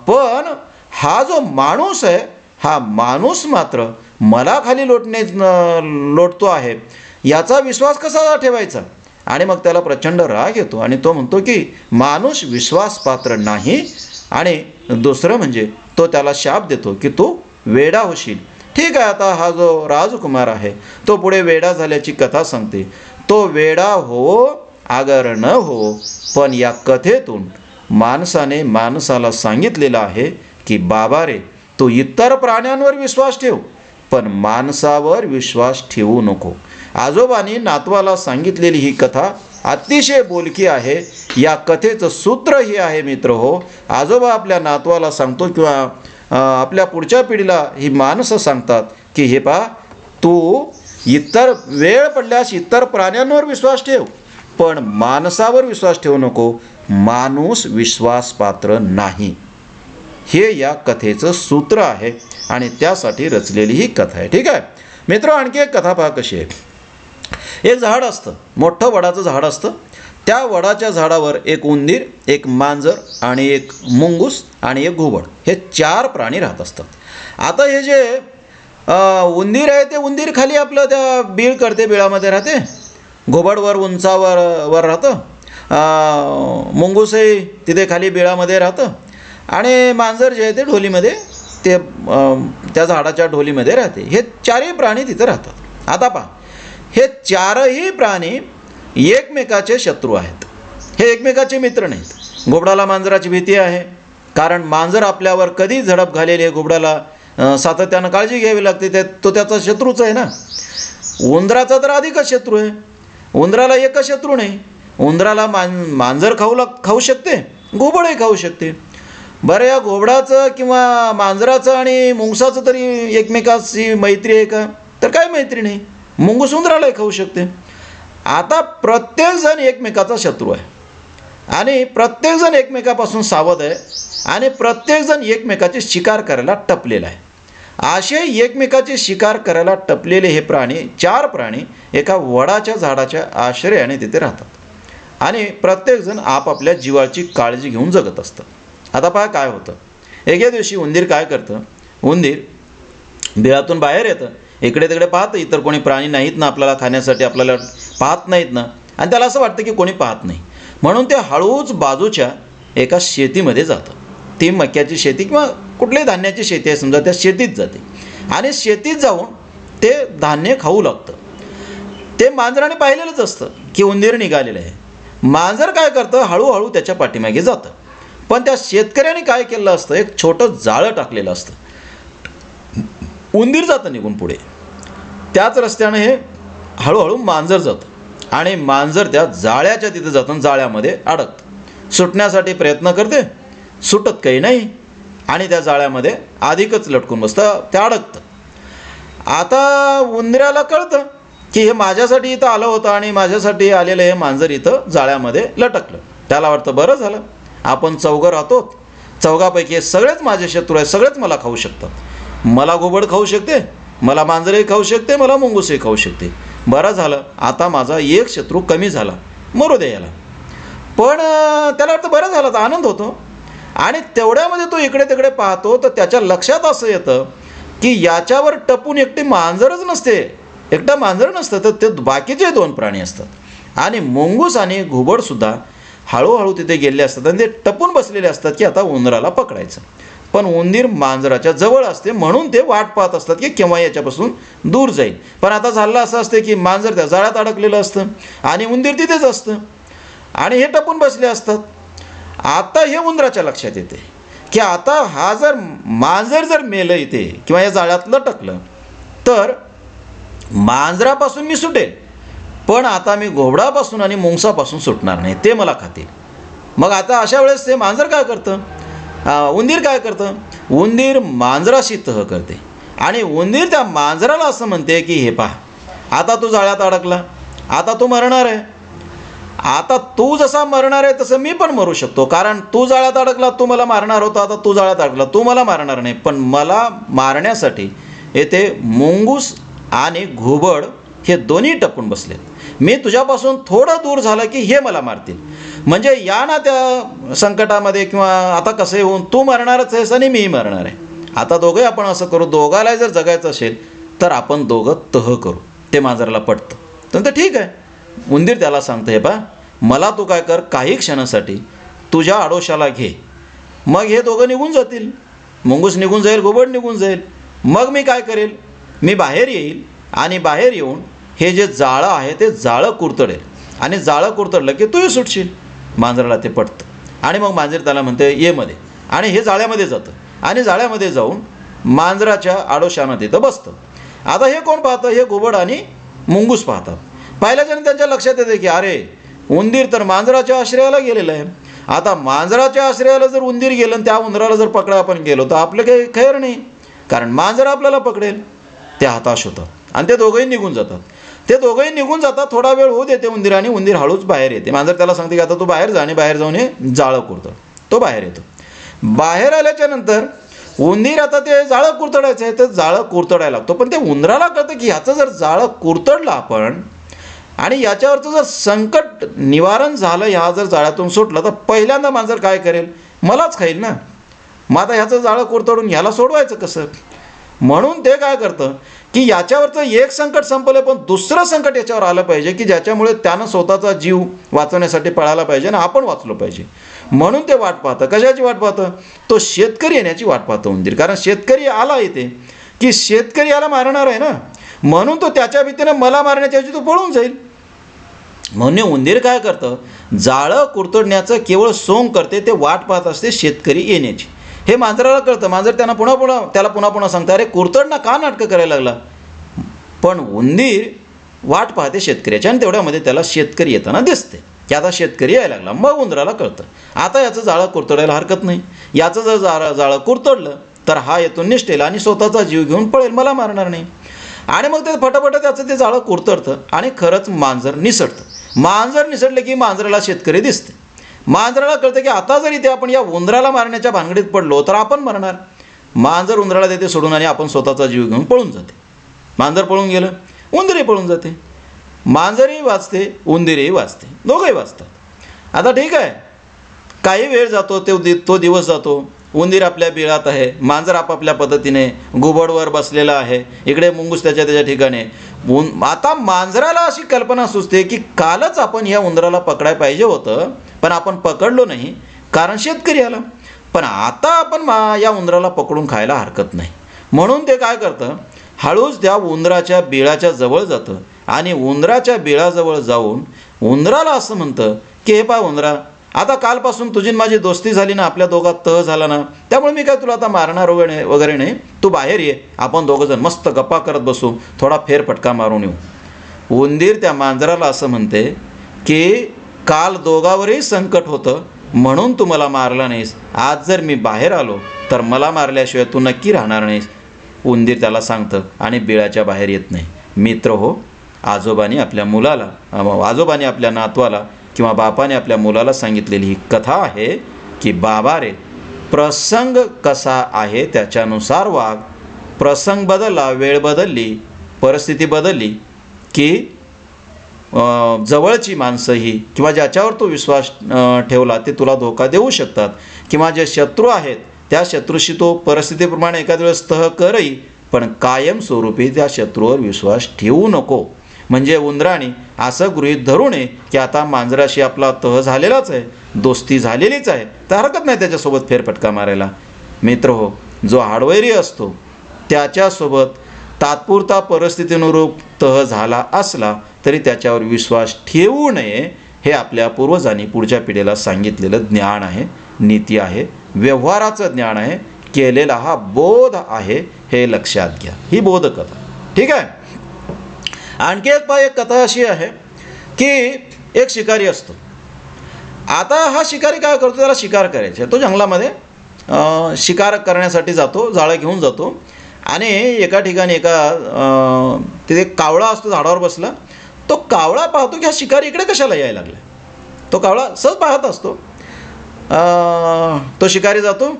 पण हा जो माणूस आहे, हा माणूस मात्र मला खाली लोटतो आहे, याचा विश्वास कसा ठेवायचा. आणि मग त्याला प्रचंड राग येतो आणि तो म्हणतो की माणूस विश्वासपात्र नाही, आणि दुसरं म्हणजे तो त्याला शाप देतो की तू वेडा होशील. ठीक आहे. आता हा जो राजकुमार आहे तो पुढे वेडा झाल्याची कथा सांगते. तो वेडा हो अगर न हो, पण या कथेतून माणसाने माणसाला सांगितलेलं आहे की बाबा रे, तू इतर प्राण्यांवर विश्वास ठेव, पण माणसावर विश्वास ठेवू नको. आजोबांनी नातवाला सांगितलेली ही कथा अतिशय बोलकी आहे. या कथेचं सूत्र हे आहे मित्र हो, आजोबा आपल्या नातवाला सांगतो किंवा आपल्या पुढच्या पिढीला ही माणसं सांगतात की हे पहा, तू इतर वेळ पडल्यास इतर प्राण्यांवर विश्वास ठेव, पण माणसावर विश्वास ठेवू नको. माणूस विश्वासपात्र नाही. हे या कथेचं सूत्र आहे आणि त्यासाठी रचलेली ही कथा आहे. ठीक आहे मित्र, आणखी एक कथा पहा कशी आहे. एक झाड असतं, मोठं वडाचं झाड असतं. त्या वडाच्या झाडावर एक उंदीर, एक मांजर आणि एक मुंगूस आणि एक घुबड हे 4 प्राणी राहत असतात. आता हे जे उंदीर आहे ते उंदीर खाली आपलं त्या बीळ करते, बिळामध्ये राहते. घुबड वर राहतं. मुंगूसही तिथे खाली बिळामध्ये राहतं. आणि मांजर जे आहे ते ढोलीमध्ये, ते त्या झाडाच्या ढोलीमध्ये राहते. हे 4ही प्राणी तिथे राहतात. आता पहा, हे 4ही प्राणी एकमेकाचे शत्रू आहेत. हे एकमेकाचे मित्र नाहीत. घुबडाला मांजराची भीती आहे, कारण मांजर आपल्यावर कधी झडप घालेली आहे घुबडाला सातत्यानं काळजी घ्यावी लागते. तो त्याचा शत्रूच आहे ना. उंदराचा तर अधिकच शत्रू आहे. उंदराला एकच शत्रू नाही. उंदराला मांजर खाऊ शकते, घुबडही खाऊ शकते. बरं, या घोबडाचं किंवा मांजराचं आणि मुंगसाचं तरी एकमेकाची मैत्री आहे का? तर काय मैत्री नाही. मुंगूस उंदरालाही खाऊ शकते. आता प्रत्येकजण एकमेकाचा शत्रू आहे आणि प्रत्येकजण एकमेकापासून सावध आहे आणि प्रत्येकजण एकमेकाची शिकार करायला टपलेला आहे. असे एकमेकाची शिकार करायला टपलेले हे प्राणी, 4 प्राणी एका वडाच्या झाडाच्या आश्रयाने तिथे राहतात आणि प्रत्येकजण आपापल्या जीवाची काळजी घेऊन जगत असतं. आता पहा काय होतं. एके दिवशी उंदीर काय करतं, उंदीर बिळातून बाहेर येतं, इकडे तिकडे पाहतं. इतर कोणी प्राणी नाहीत ना आपल्याला खाण्यासाठी, आपल्याला पाहत नाहीत ना, आणि त्याला असं वाटतं की कोणी पाहत नाही. म्हणून ते हळूच बाजूच्या एका शेतीमध्ये जातं. ती मक्याची शेती किंवा कुठल्याही धान्याची शेती आहे समजा, त्या शेतीत जाते आणि शेतीत जाऊन ते धान्य खाऊ लागतं. ते मांजराने पाहिलेलंच असतं की उंदीर निघालेलं आहे. मांजर काय करतं, हळूहळू त्याच्या पाठीमागे जातं. पण त्या शेतकऱ्याने काय केलं असतं, एक छोटं जाळं टाकलेलं असतं. उंदीर जातं निघून पुढे. त्याच रस्त्यानं हे हळूहळू मांजर जातं आणि मांजर त्या जाळ्याच्या तिथे जातं, जाळ्यामध्ये अडकतं. सुटण्यासाठी प्रयत्न करते, सुटत काही नाही आणि त्या जाळ्यामध्ये अधिकच लटकून बसतं, ते अडकतं. आता उंदराला कळतं की हे माझ्यासाठी इथं आलं होतं आणि माझ्यासाठी आलेलं हे मांजर इथं जाळ्यामध्ये लटकलं. त्याला वाटतं बरं झालं, आपण 4 राहतो, 4पैकी सगळेच माझे शत्रू आहेत, सगळेच मला खाऊ शकतात. मला घुबड खाऊ शकते, मला मांजरही खाऊ शकते, मला मुंगूसही खाऊ शकते. बरं झालं, आता माझा एक शत्रू कमी झाला, मरू दे याला. पण त्याला वाटतं बरं झालं, तर आनंद होतो. आणि तेवढ्यामध्ये तो इकडे तिकडे पाहतो, तर त्याच्या लक्षात असं येतं की याच्यावर टपून एकटी मांजरच नसते, एकटा मांजर नसतं, तर ते बाकीचे 2 प्राणी असतात. आणि मुंगूस आणि घुबडसुद्धा हळूहळू तिथे गेले असतात आणि ते टपून बसलेले असतात की आता उंदराला पकडायचं. पण उंदीर मांजराच्या जवळ असते, म्हणून ते वाट पाहत असतात की केव्हा याच्यापासून दूर जाईल. पण आता झालं असं असते की मांजर त्या जाळ्यात अडकलेलं असतं आणि उंदीर तिथेच असतं आणि हे टपून बसले असतात. आता हे उंदराच्या लक्षात येते की आता हा जर मांजर जर मेलं इथे किंवा या जाळ्यात लटकलं तर मांजरापासून मी सुटेल, पण आता मी घोबडापासून आणि मुंगसापासून सुटणार नाही, ते मला खातील. मग आता अशा वेळेस ते मांजर काय करतं, उंदीर काय करतं, उंदीर मांजराशी तह करते आणि उंदीर त्या मांजराला असं म्हणते की हे पहा, आता तू जाळ्यात अडकला, आता तू मरणार आहे. आता तू जसा मरणार आहे तसं मी पण मरू शकतो, कारण तू जाळ्यात अडकला, तू मला मारणार होता, आता तू जाळ्यात अडकला, तू मला मारणार नाही. पण मला मारण्यासाठी येथे मुंगूस आणि घुबड हे दोन्ही टपून बसलेत. मी तुझ्यापासून थोडं दूर झालं की हे मला मारतील. म्हणजे या ना त्या संकटामध्ये किंवा आता कसं होऊन तू मरणारच आहेस आणि मीही मरणार आहे. आता दोघंही आपण असं करू, दोघाला जर जगायचं असेल तर आपण दोघं तह करू. ते मांजराला पटतं. तर ठीक आहे. उंदीर त्याला सांगतं, हे पा, मला तू काय कर, काही क्षणासाठी तुझ्या आडोशाला घे, मग हे दोघं निघून जातील. मुंगूस निघून जाईल, घुबड निघून जाईल. मग मी काय करेल, मी बाहेर येईल आणि बाहेर येऊन हे जे जाळं आहे ते जाळं कुरतडेल आणि जाळं कुरतडलं की तूही सुटशील. मांजराला ते पटतं आणि मग मांजर त्याला म्हणते ये मध्ये, आणि हे जाळ्यामध्ये जातं आणि जाळ्यामध्ये जाऊन मांजराच्या आडोशानं तिथं बसतं. आता हे कोण पाहतं? हे घुबड आणि मुंगूस पाहतात. पाहिल्याच्याने त्यांच्या लक्षात येते की अरे उंदीर तर मांजराच्या आश्रयाला गेलेलं आहे. आता मांजराच्या आश्रयाला जर उंदीर गेलं आणि त्या उंदराला जर पकडा आपण गेलो तर आपलं काही खैर नाही, कारण मांजर आपल्याला पकडेल. ते हताश होतात आणि ते दोघंही निघून जातात. थोडा वेळ होऊ देते उंदीराने. उंदीर हळूच बाहेर येते. मांजर त्याला सांगते की आता तू बाहेर जा, आणि बाहेर जाऊन हे जाळं कुरतड. तो बाहेर येतो. बाहेर आल्याच्या नंतर उंदीर आता ते जाळं कुरतडायचं आहे तर जाळं कुरतडायला लागतो. पण ते उंदराला कळतं की ह्याचं जर जाळं कुरतडलं आपण आणि याच्यावरचं जर संकट निवारण झालं, ह्या जर जाळ्यातून सुटलं, तर पहिल्यांदा मांजर काय करेल? मलाच खाईल ना. मग आता ह्याचं जाळं कुरतडून ह्याला सोडवायचं कसं? म्हणून ते काय करतं की याच्यावरचं एक संकट संपलं, पण दुसरं संकट याच्यावर आलं पाहिजे की ज्याच्यामुळे त्यानं स्वतःचा जीव वाचवण्यासाठी पळायला पाहिजे आणि आपण वाचलो पाहिजे. म्हणून ते वाट पाहतं. कशाची वाट पाहतं? तो शेतकरी येण्याची वाट पाहतं उंदीर. कारण शेतकरी आला इथे की शेतकरी याला मारणार आहे ना, म्हणून तो त्याच्या भीतीनं मला मारण्याच्या ऐवजी तो पळून जाईल. म्हणून उंदीर काय करतं? जाळं कुरतडण्याचं केवळ सोंग करते. ते वाट पाहत असते शेतकरी येण्याची. हे मांजराला कळतं. मांजर त्याला पुन्हा पुन्हा सांगतं अरे कुरतड ना, का नाटकं करायला लागला? पण उंदीर वाट पाहते शेतकऱ्याची, आणि तेवढ्यामध्ये त्याला शेतकरी येताना दिसते की आता शेतकरी यायला लागला. मग उंदराला कळतं आता याचं जाळं कुरतडायला हरकत नाही. याचं जर जाळं कुरतडलं तर हा येथून निष्ठेल आणि स्वतःचा जीव घेऊन पळेल, मला मारणार नाही. आणि मग ते फटाफट त्याचं ते जाळं कुरतडतं आणि खरंच मांजर निसटतं. मांजर निसटलं की मांजराला शेतकरी दिसते. मांजराला कळतं की आता जर इथे आपण या उंदराला मारण्याच्या भानगडीत पडलो तर आपण मरणार. मांजर उंदराला देते सोडून आणि आपण स्वतःचा जीव घेऊन पळून जाते. मांजर पळून गेलं, उंदीरही पळून जाते. मांजरही वाचते, उंदीरही वाचते, दोघंही वाचतात. आता ठीक आहे, काही वेळ जातो, तो दिवस जातो. उंदीर आपल्या बिळात आहे, मांजर आपापल्या पद्धतीने घुबडवर बसलेला आहे, इकडे मुंगूस त्याच्या ठिकाणी. आता मांजराला अशी कल्पना सुचते की कालच आपण या उंदराला पकडायला पाहिजे होतं, पण आपण पकडलो नाही कारण शेतकरी आला. पण आता आपण या उंदराला पकडून खायला हरकत नाही. म्हणून ते काय करतं? हळूच त्या उंदराच्या बिळाच्या जवळ जातं आणि उंदराच्या बिळाजवळ जाऊन उंदराला असं म्हणतं की हे पाय उंदरा, आता कालपासून तुझी माझी दोस्ती झाली ना, आपल्या दोघात तह झाला ना, त्यामुळे मी काय तुला आता मारणार वगैरे नाही. तू बाहेर ये, आपण दोघंजण मस्त गप्पा करत बसू, थोडा फेरफटका मारून येऊ. उंदीर त्या मांजराला असं म्हणते की काल दोघावरही संकट होतं म्हणून तू मला मारला नाहीस. आज जर मी बाहेर आलो तर मला मारल्याशिवाय तू नक्की राहणार नाहीस. उंदीर त्याला सांगतं आणि बिळाच्या बाहेर येत नाही. मित्र हो, आजोबाने आपल्या नातवाला किंवा बापाने आपल्या मुलाला सांगितलेली ही कथा आहे की बाबा रे, प्रसंग कसा आहे त्याच्यानुसार वाग. प्रसंग बदलला, वेळ बदलली, परिस्थिती बदलली की जवळची माणसंही किंवा ज्याच्यावर तो विश्वास ठेवला ते तुला धोका देऊ शकतात, किंवा जे शत्रू आहेत त्या शत्रूशी तो परिस्थितीप्रमाणे एखाद्या वेळेस तह करही, पण कायमस्वरूपी त्या शत्रूवर विश्वास ठेवू नको. म्हणजे उंदराने असं गृहीत धरू नये की आता मांजराशी आपला तह झालेलाच आहे, दोस्ती झालेलीच आहे, तर हरकत नाही त्याच्यासोबत फेरफटका मारायला. मित्र हो, जो हाडवैरी असतो त्याच्यासोबत तात्पुरता परिस्थितीनुरूप तह झाला असला तरी त्याच्यावर विश्वास ठेवू नये. हे आपल्या पूर्वजांनी पुढच्या पिढीला सांगितलेलं ज्ञान आहे, नीती आहे, व्यवहाराचं ज्ञान आहे, केलेला हा बोध आहे, हे लक्षात घ्या. ही बोधकथा. ठीक आहे. आणखी एक कथा अशी आहे की एक शिकारी असतो. आता हा शिकारी काय करतो? त्याला शिकार करायचे. तो जंगलामध्ये शिकार करण्यासाठी जातो, जाळं घेऊन जातो आणि एका ठिकाणी तिथे कावळा असतो झाडावर बसला. तो कावळा पाहतो की हा शिकारी इकडे कशाला यायला लागला. तो कावळा सहज पाहत असतो. तो शिकारी जातो,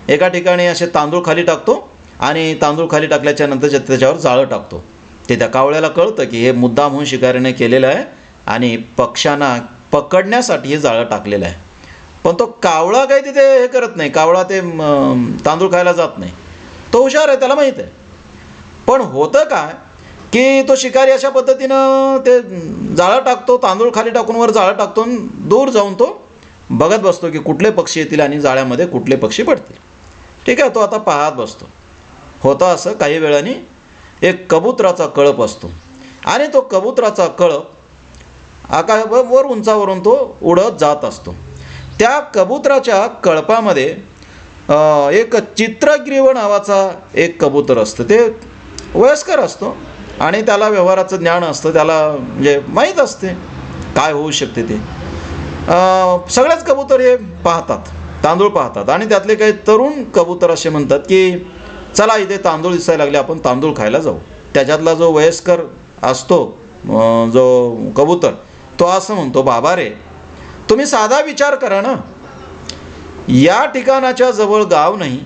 एका ठिकाणी असे तांदूळ खाली टाकतो आणि तांदूळ खाली टाकल्याच्या नंतर त्याच्यावर जाळं टाकतो. ते त्या कावळ्याला कळतं की हे मुद्दाम होऊन शिकारीने केलेलं आहे आणि पक्ष्यांना पकडण्यासाठी हे जाळं टाकलेलं आहे. पण तो कावळा काही तिथे हे करत नाही. कावळा ते तांदूळ खायला जात नाही. तो हुशार आहे, त्याला माहीत आहे. पण होतं काय की तो शिकारी अशा पद्धतीनं ते जाळं टाकतो, तांदूळ खाली टाकून वर जाळं टाकतो, दूर जाऊन तो बघत बसतो की कुठले पक्षी येतील आणि जाळ्यामध्ये कुठले पक्षी पडतील. ठीक आहे. तो आता पाहत बसतो. होतं असं, काही वेळाने एक कबुतराचा कळप असतो आणि तो कबुतराचा कळप वर उंचावरून तो उडत जात असतो. त्या कबुतराच्या कळपामध्ये एक चित्रग्रीव नावाचा एक कबूतर असतं. ते वयस्कर असतो आणि त्याला व्यवहाराचं ज्ञान असतं, त्याला म्हणजे माहीत असते काय होऊ शकते ते. सगळेच कबूतर हे पाहतात, तांदूळ पाहतात आणि त्यातले काही तरुण कबूतर असे म्हणतात की चला इथे तांदूळ दिसायला लागले, आपण तांदूळ खायला जाऊ. त्याच्यातला जो वयस्कर असतो जो कबूतर, तो असं म्हणतो, बाबा रे, तुम्ही साधा विचार करा ना, या ठिकाणाच्या जवळ गाव नाही,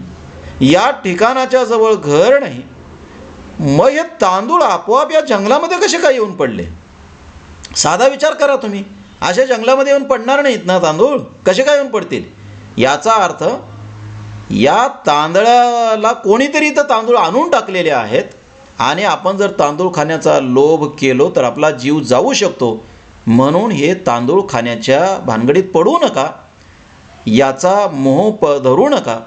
या ठिकाणाच्या जवळ घर नाही, मग हे तांदूळ आपोआप या जंगलामध्ये कसे काय येऊन पडले? साधा विचार करा तुम्ही, अशा जंगलामध्ये येऊन पडणार नाहीत ना तांदूळ, कसे काय येऊन पडतील? याचा अर्थ या तांदळाला कोणीतरी तर तांदूळ आणून टाकलेले आहेत आणि आपण जर तांदूळ खाण्याचा लोभ केलो तर आपला जीव जाऊ शकतो. म्हणून हे तांदूळ खाण्याच्या भानगडीत पडू नका, याचा मोह धरू नका,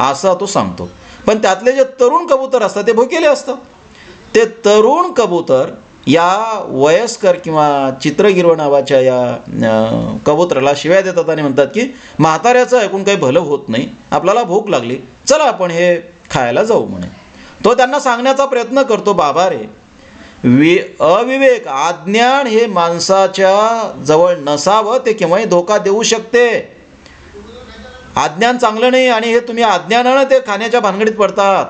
असा तो सांगतो. पण त्यातले जे तरुण कबूतर असतात ते भुकेले असतात. ते तरुण कबूतर या वयस्कर किंवा चित्रगिरव नावाच्या या कबुतराला शिव्या देतात आणि म्हणतात की म्हाताऱ्याचं ऐकून काही भलं होत नाही, आपल्याला भूक लागली, चला आपण हे खायला जाऊ म्हणे. तो त्यांना सांगण्याचा प्रयत्न करतो, बाबा रे, अविवेक, अज्ञान हे माणसाच्या जवळ नसावं, ते केव्हाही धोका देऊ शकते. अज्ञान चांगलं नाही आणि हे तुम्ही अज्ञानानं ते खाण्याच्या भानगडीत पडतात.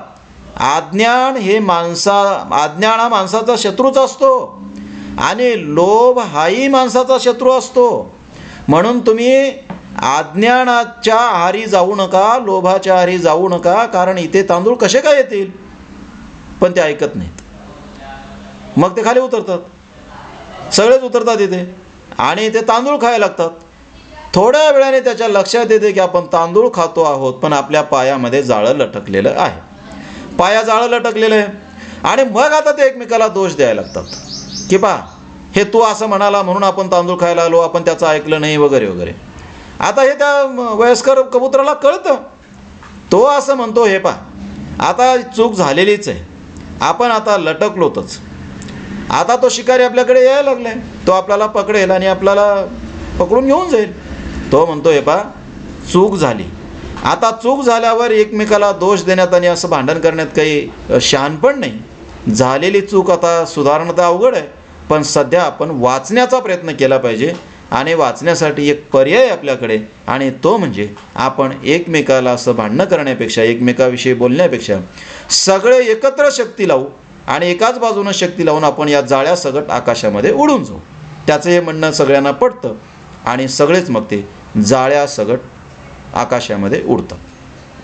अज्ञान हा माणसाचा शत्रूच असतो आणि लोभ हाही माणसाचा शत्रू असतो. म्हणून तुम्ही अज्ञानाच्या आहारी जाऊ नका, लोभाच्या आहारी जाऊ नका, कारण इथे तांदूळ कसे काय येतील? पण ते ऐकत नाहीत. मग ते खाली उतरतात, सगळेच उतरतात इथे आणि ते तांदूळ खायला लागतात. थोड्या वेळाने त्याच्या लक्षात येते की आपण तांदूळ खातो आहोत, पण आपल्या पायामध्ये जाळं लटकलेलं आहे, पाया जाळं लटकलेलं आहे. आणि मग आता ते एकमेकाला दोष द्यायला लागतात की पहा, हे तू असं म्हणाला म्हणून आपण तांदूळ खायला आलो, आपण त्याचं ऐकलं नाही वगैरे वगैरे. आता हे त्या वयस्कर कबुतराला कळतं. तो असं म्हणतो, हे पहा, आता चूक झालेलीच आहे, आपण आता लटकलोतच, आता तो शिकारी आपल्याकडे यायला लागलाय, तो आपल्याला पकडेल आणि आपल्याला पकडून घेऊन जाईल. तो म्हणतो, हे पहा, चूक झाली, आता चूक झाल्यावर एकमेकाला दोष देण्यात आणि असं भांडण करण्यात काही शहाणपण नाही. झालेली चूक आता सुधारणं तर अवघड आहे, पण सध्या आपण वाचण्याचा प्रयत्न केला पाहिजे आणि वाचण्यासाठी एक पर्याय आपल्याकडे, आणि तो म्हणजे आपण एकमेकाला असं भांडणं करण्यापेक्षा, एकमेकाविषयी बोलण्यापेक्षा सगळे एकत्र शक्ती लावू आणि एकाच बाजूनं शक्ती लावून आपण या जाळ्या सगट आकाशामध्ये उडून जाऊ. त्याचं हे म्हणणं सगळ्यांना पटतं आणि सगळेच मग ते जाळ्या सगट आकाशामध्ये उडतात.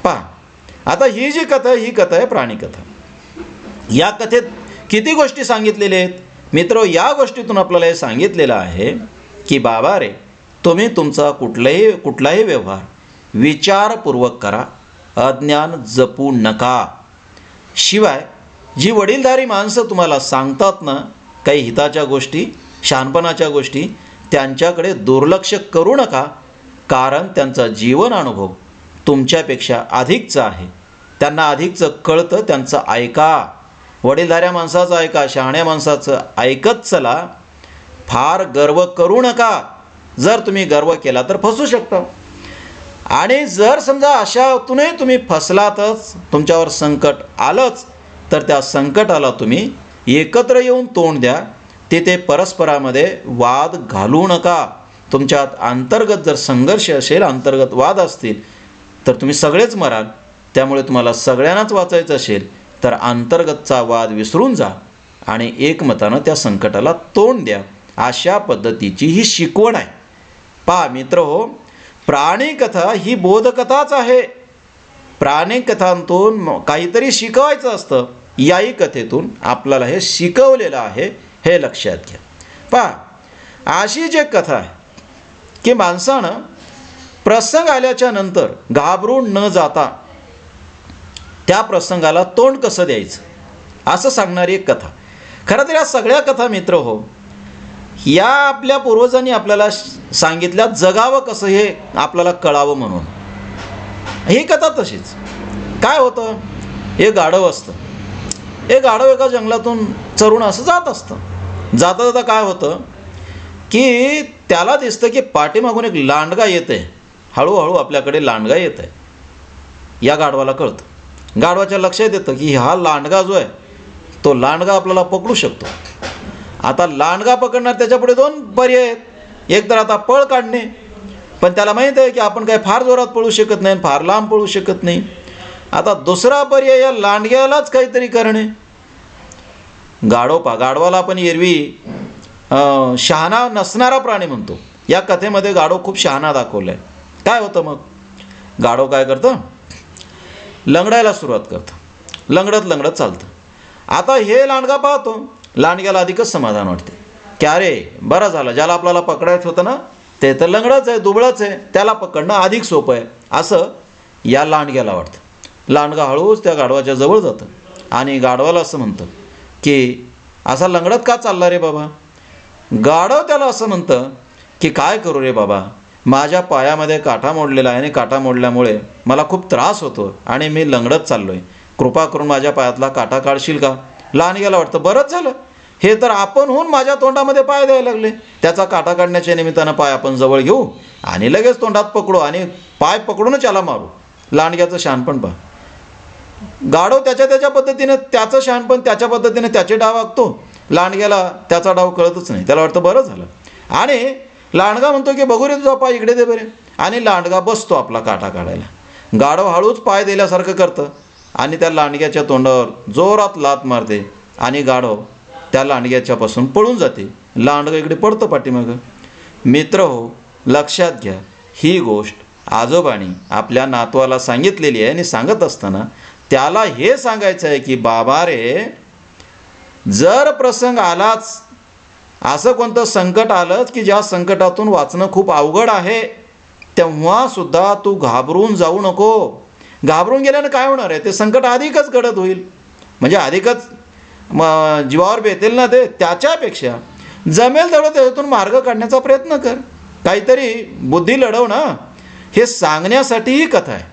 पहा, आता ही जी कथा, ही कथा आहे प्राणी कथा. या कथेत किती गोष्टी सांगितलेल्या आहेत मित्र? या गोष्टीतून आपल्याला हे सांगितलेलं आहे की बाबा रे, तुम्ही तुमचा कुठलाही व्यवहार विचारपूर्वक करा, अज्ञान जपू नका. शिवाय जी वडीलधारी माणसं तुम्हाला सांगतात ना काही हिताच्या गोष्टी, शहाणपणाच्या गोष्टी, त्यांच्याकडे दुर्लक्ष करू नका, कारण त्यांचा जीवन अनुभव तुमच्यापेक्षा अधिकचा आहे, त्यांना अधिकचं कळतं, त्यांचं ऐका. वडीलधाऱ्या माणसाचं ऐका, शहाण्या माणसाचं ऐकत चला. फार गर्व करू नका, जर तुम्ही गर्व केला तर फसू शकता. आणि जर समजा अशातूनही तुम्ही फसलातच, तुमच्यावर संकट आलंच, तर त्या संकटाला तुम्ही एकत्र येऊन तोंड द्या. तिथे परस्परामध्ये वाद घालू नका. तुमच्यात अंतर्गत जर संघर्ष असेल, अंतर्गत वाद असतील, तर तुम्ही सगळेच मराल. त्यामुळे तुम्हाला सगळ्यांनाच वाचायचं असेल तर अंतर्गतचा वाद विसरून जा आणि एकमतानं त्या संकटाला तोंड द्या. अशा पद्धतीची ही शिकवण आहे. पहा मित्र हो, प्राणीकथा ही बोधकथाच आहे. प्राणीकथांतून काहीतरी शिकवायचं असतं. याही कथेतून आपल्याला हे शिकवलेलं आहे, हे लक्षात घ्या. पहा, अशी जी कथा आहे की माणसानं प्रसंग आल्याच्या नंतर घाबरून न जाता त्या प्रसंगाला तोंड कसं द्यायचं असं सांगणारी एक कथा. खरं तर या सगळ्या कथा मित्र हो, या आपल्या पूर्वजांनी आपल्याला सांगितल्या, जगावं कसं हे आपल्याला कळावं म्हणून. ही कथा तशीच. काय होतं, हे गाढव असतं, हे गाढव एका जंगलातून चरून असं जात असतं. जाता जाता काय होतं की त्याला दिसतं की पाठीमागून एक लांडगा येते हळूहळू आपल्याकडे लांडगा येत आहे. या गाढवाला कळतं. गाढवाच्या लक्षात येतं की हा लांडगा जो आहे तो लांडगा आपल्याला पकडू शकतो. आता लांडगा पकडणार त्याच्यापुढे दोन पर्याय आहेत. एक तर आता पळ काढणे, पण त्याला माहीत आहे की आपण काय फार जोरात पळू शकत नाही, फार लांब पळू शकत नाही. आता दुसरा पर्याय या लांडग्यालाच काहीतरी करणे. गाढवाला आपण एरवी शहाणा नसणारा प्राणी म्हणतो. या कथेमध्ये गाढव खूप शहाणा दाखवलं आहे. काय होतं मग? गाढव काय करतं? लंगडायला सुरुवात करतं. लंगडत लंगडत चालतं. आता हे लांडगा पाहतो. लांडग्याला अधिकच समाधान वाटते की अरे बरं झालं, ज्याला आपल्याला पकडायचं होतं ना ते तर लंगडच आहे, दुबळच आहे, त्याला पकडणं अधिक सोपं आहे असं या लांडग्याला वाटतं. लांडगा हळूच त्या गाढवाच्या जवळ जातं आणि गाढवाला असं म्हणतं की असा लंगडत का चालला रे बाबा? गाढव त्याला असं म्हणतं की काय करू रे बाबा, माझ्या पायामध्ये काटा मोडलेला आहे आणि काटा मोडल्यामुळे मला खूप त्रास होतो आणि मी लंगडत चाललो आहे. कृपा करून माझ्या पायातला काटा काढशील का? लांडग्याला वाटतं बरंच झालं, हे तर आपण होऊन माझ्या तोंडामध्ये पाय द्यायला लागले. त्याचा काटा काढण्याच्या निमित्तानं पाय आपण जवळ घेऊ आणि लगेच तोंडात पकडू आणि पाय पकडूनच याला मारू. लांडग्याचं शहाणपण पहा. गाढव त्याच्या पद्धतीने त्याचं शहाणपण त्याच्या पद्धतीने त्याचे डाव आखतो. लांडग्याला त्याचा डाव कळतच नाही. त्याला वाटतं बरं झालं. आणि लांडगा म्हणतो की बघू रे तुझा पाय इकडे दे बरे. आणि लांडगा बसतो आपला काटा काढायला. गाढव हळूच पाय दिल्यासारखं करतं आणि त्या लांडग्याच्या तोंडावर जोरात लात मारते आणि गाढव त्या लांडग्याच्यापासून पळून जाते. लांडगा इकडे पडतं पाठीमागं. मित्र हो, लक्षात घ्या, ही गोष्ट आजोबांनी आपल्या नातवाला सांगितलेली आहे आणि सांगत असताना त्याला हे सांगायचं आहे की बाबा रे, जर प्रसंग आलाच, असं कोणतं संकट आलंच की ज्या संकटातून वाचणं खूप अवघड आहे, तेव्हासुद्धा तू घाबरून जाऊ नको. घाबरून गेल्यानं काय होणार आहे? ते संकट अधिकच गडद होईल, म्हणजे अधिकच जीवावर बेतेल ना ते. त्याच्यापेक्षा जमेल तेवढं त्याच्यातून मार्ग काढण्याचा प्रयत्न कर, काहीतरी बुद्धी लढव ना. हे सांगण्यासाठी ही कथा आहे.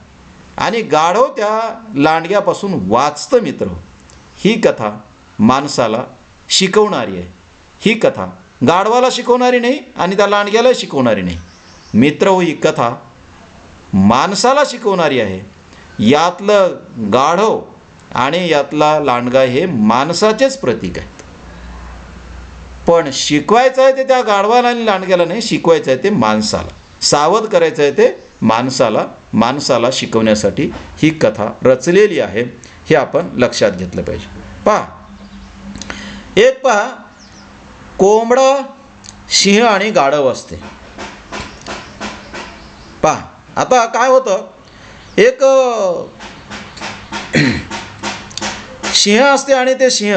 आणि गाढव त्या लांडग्यापासून वाचतं. मित्र, ही कथा माणसाला शिकवणारी आहे. ही कथा गाढवाला शिकवणारी नाही आणि त्या लांडग्याला शिकवणारी नाही. मित्र हो, ही कथा माणसाला शिकवणारी आहे. यातलं गाढव आणि यातला लांडगा हे माणसाचेच प्रतीक आहेत. पण शिकवायचं आहे ते त्या गाढवाला आणि लांडग्याला नाही, शिकवायचं आहे ते माणसाला. सावध करायचं आहे ते माणसाला शिकवण्यासाठी ही कथा रचलेली आहे. हे आपण लक्षात घेतलं पाहिजे. पहा, एक पहा, कोंबडा, सिंह आणि गाढव असते. पहा आता काय होतं, एक सिंह असते आणि ते सिंह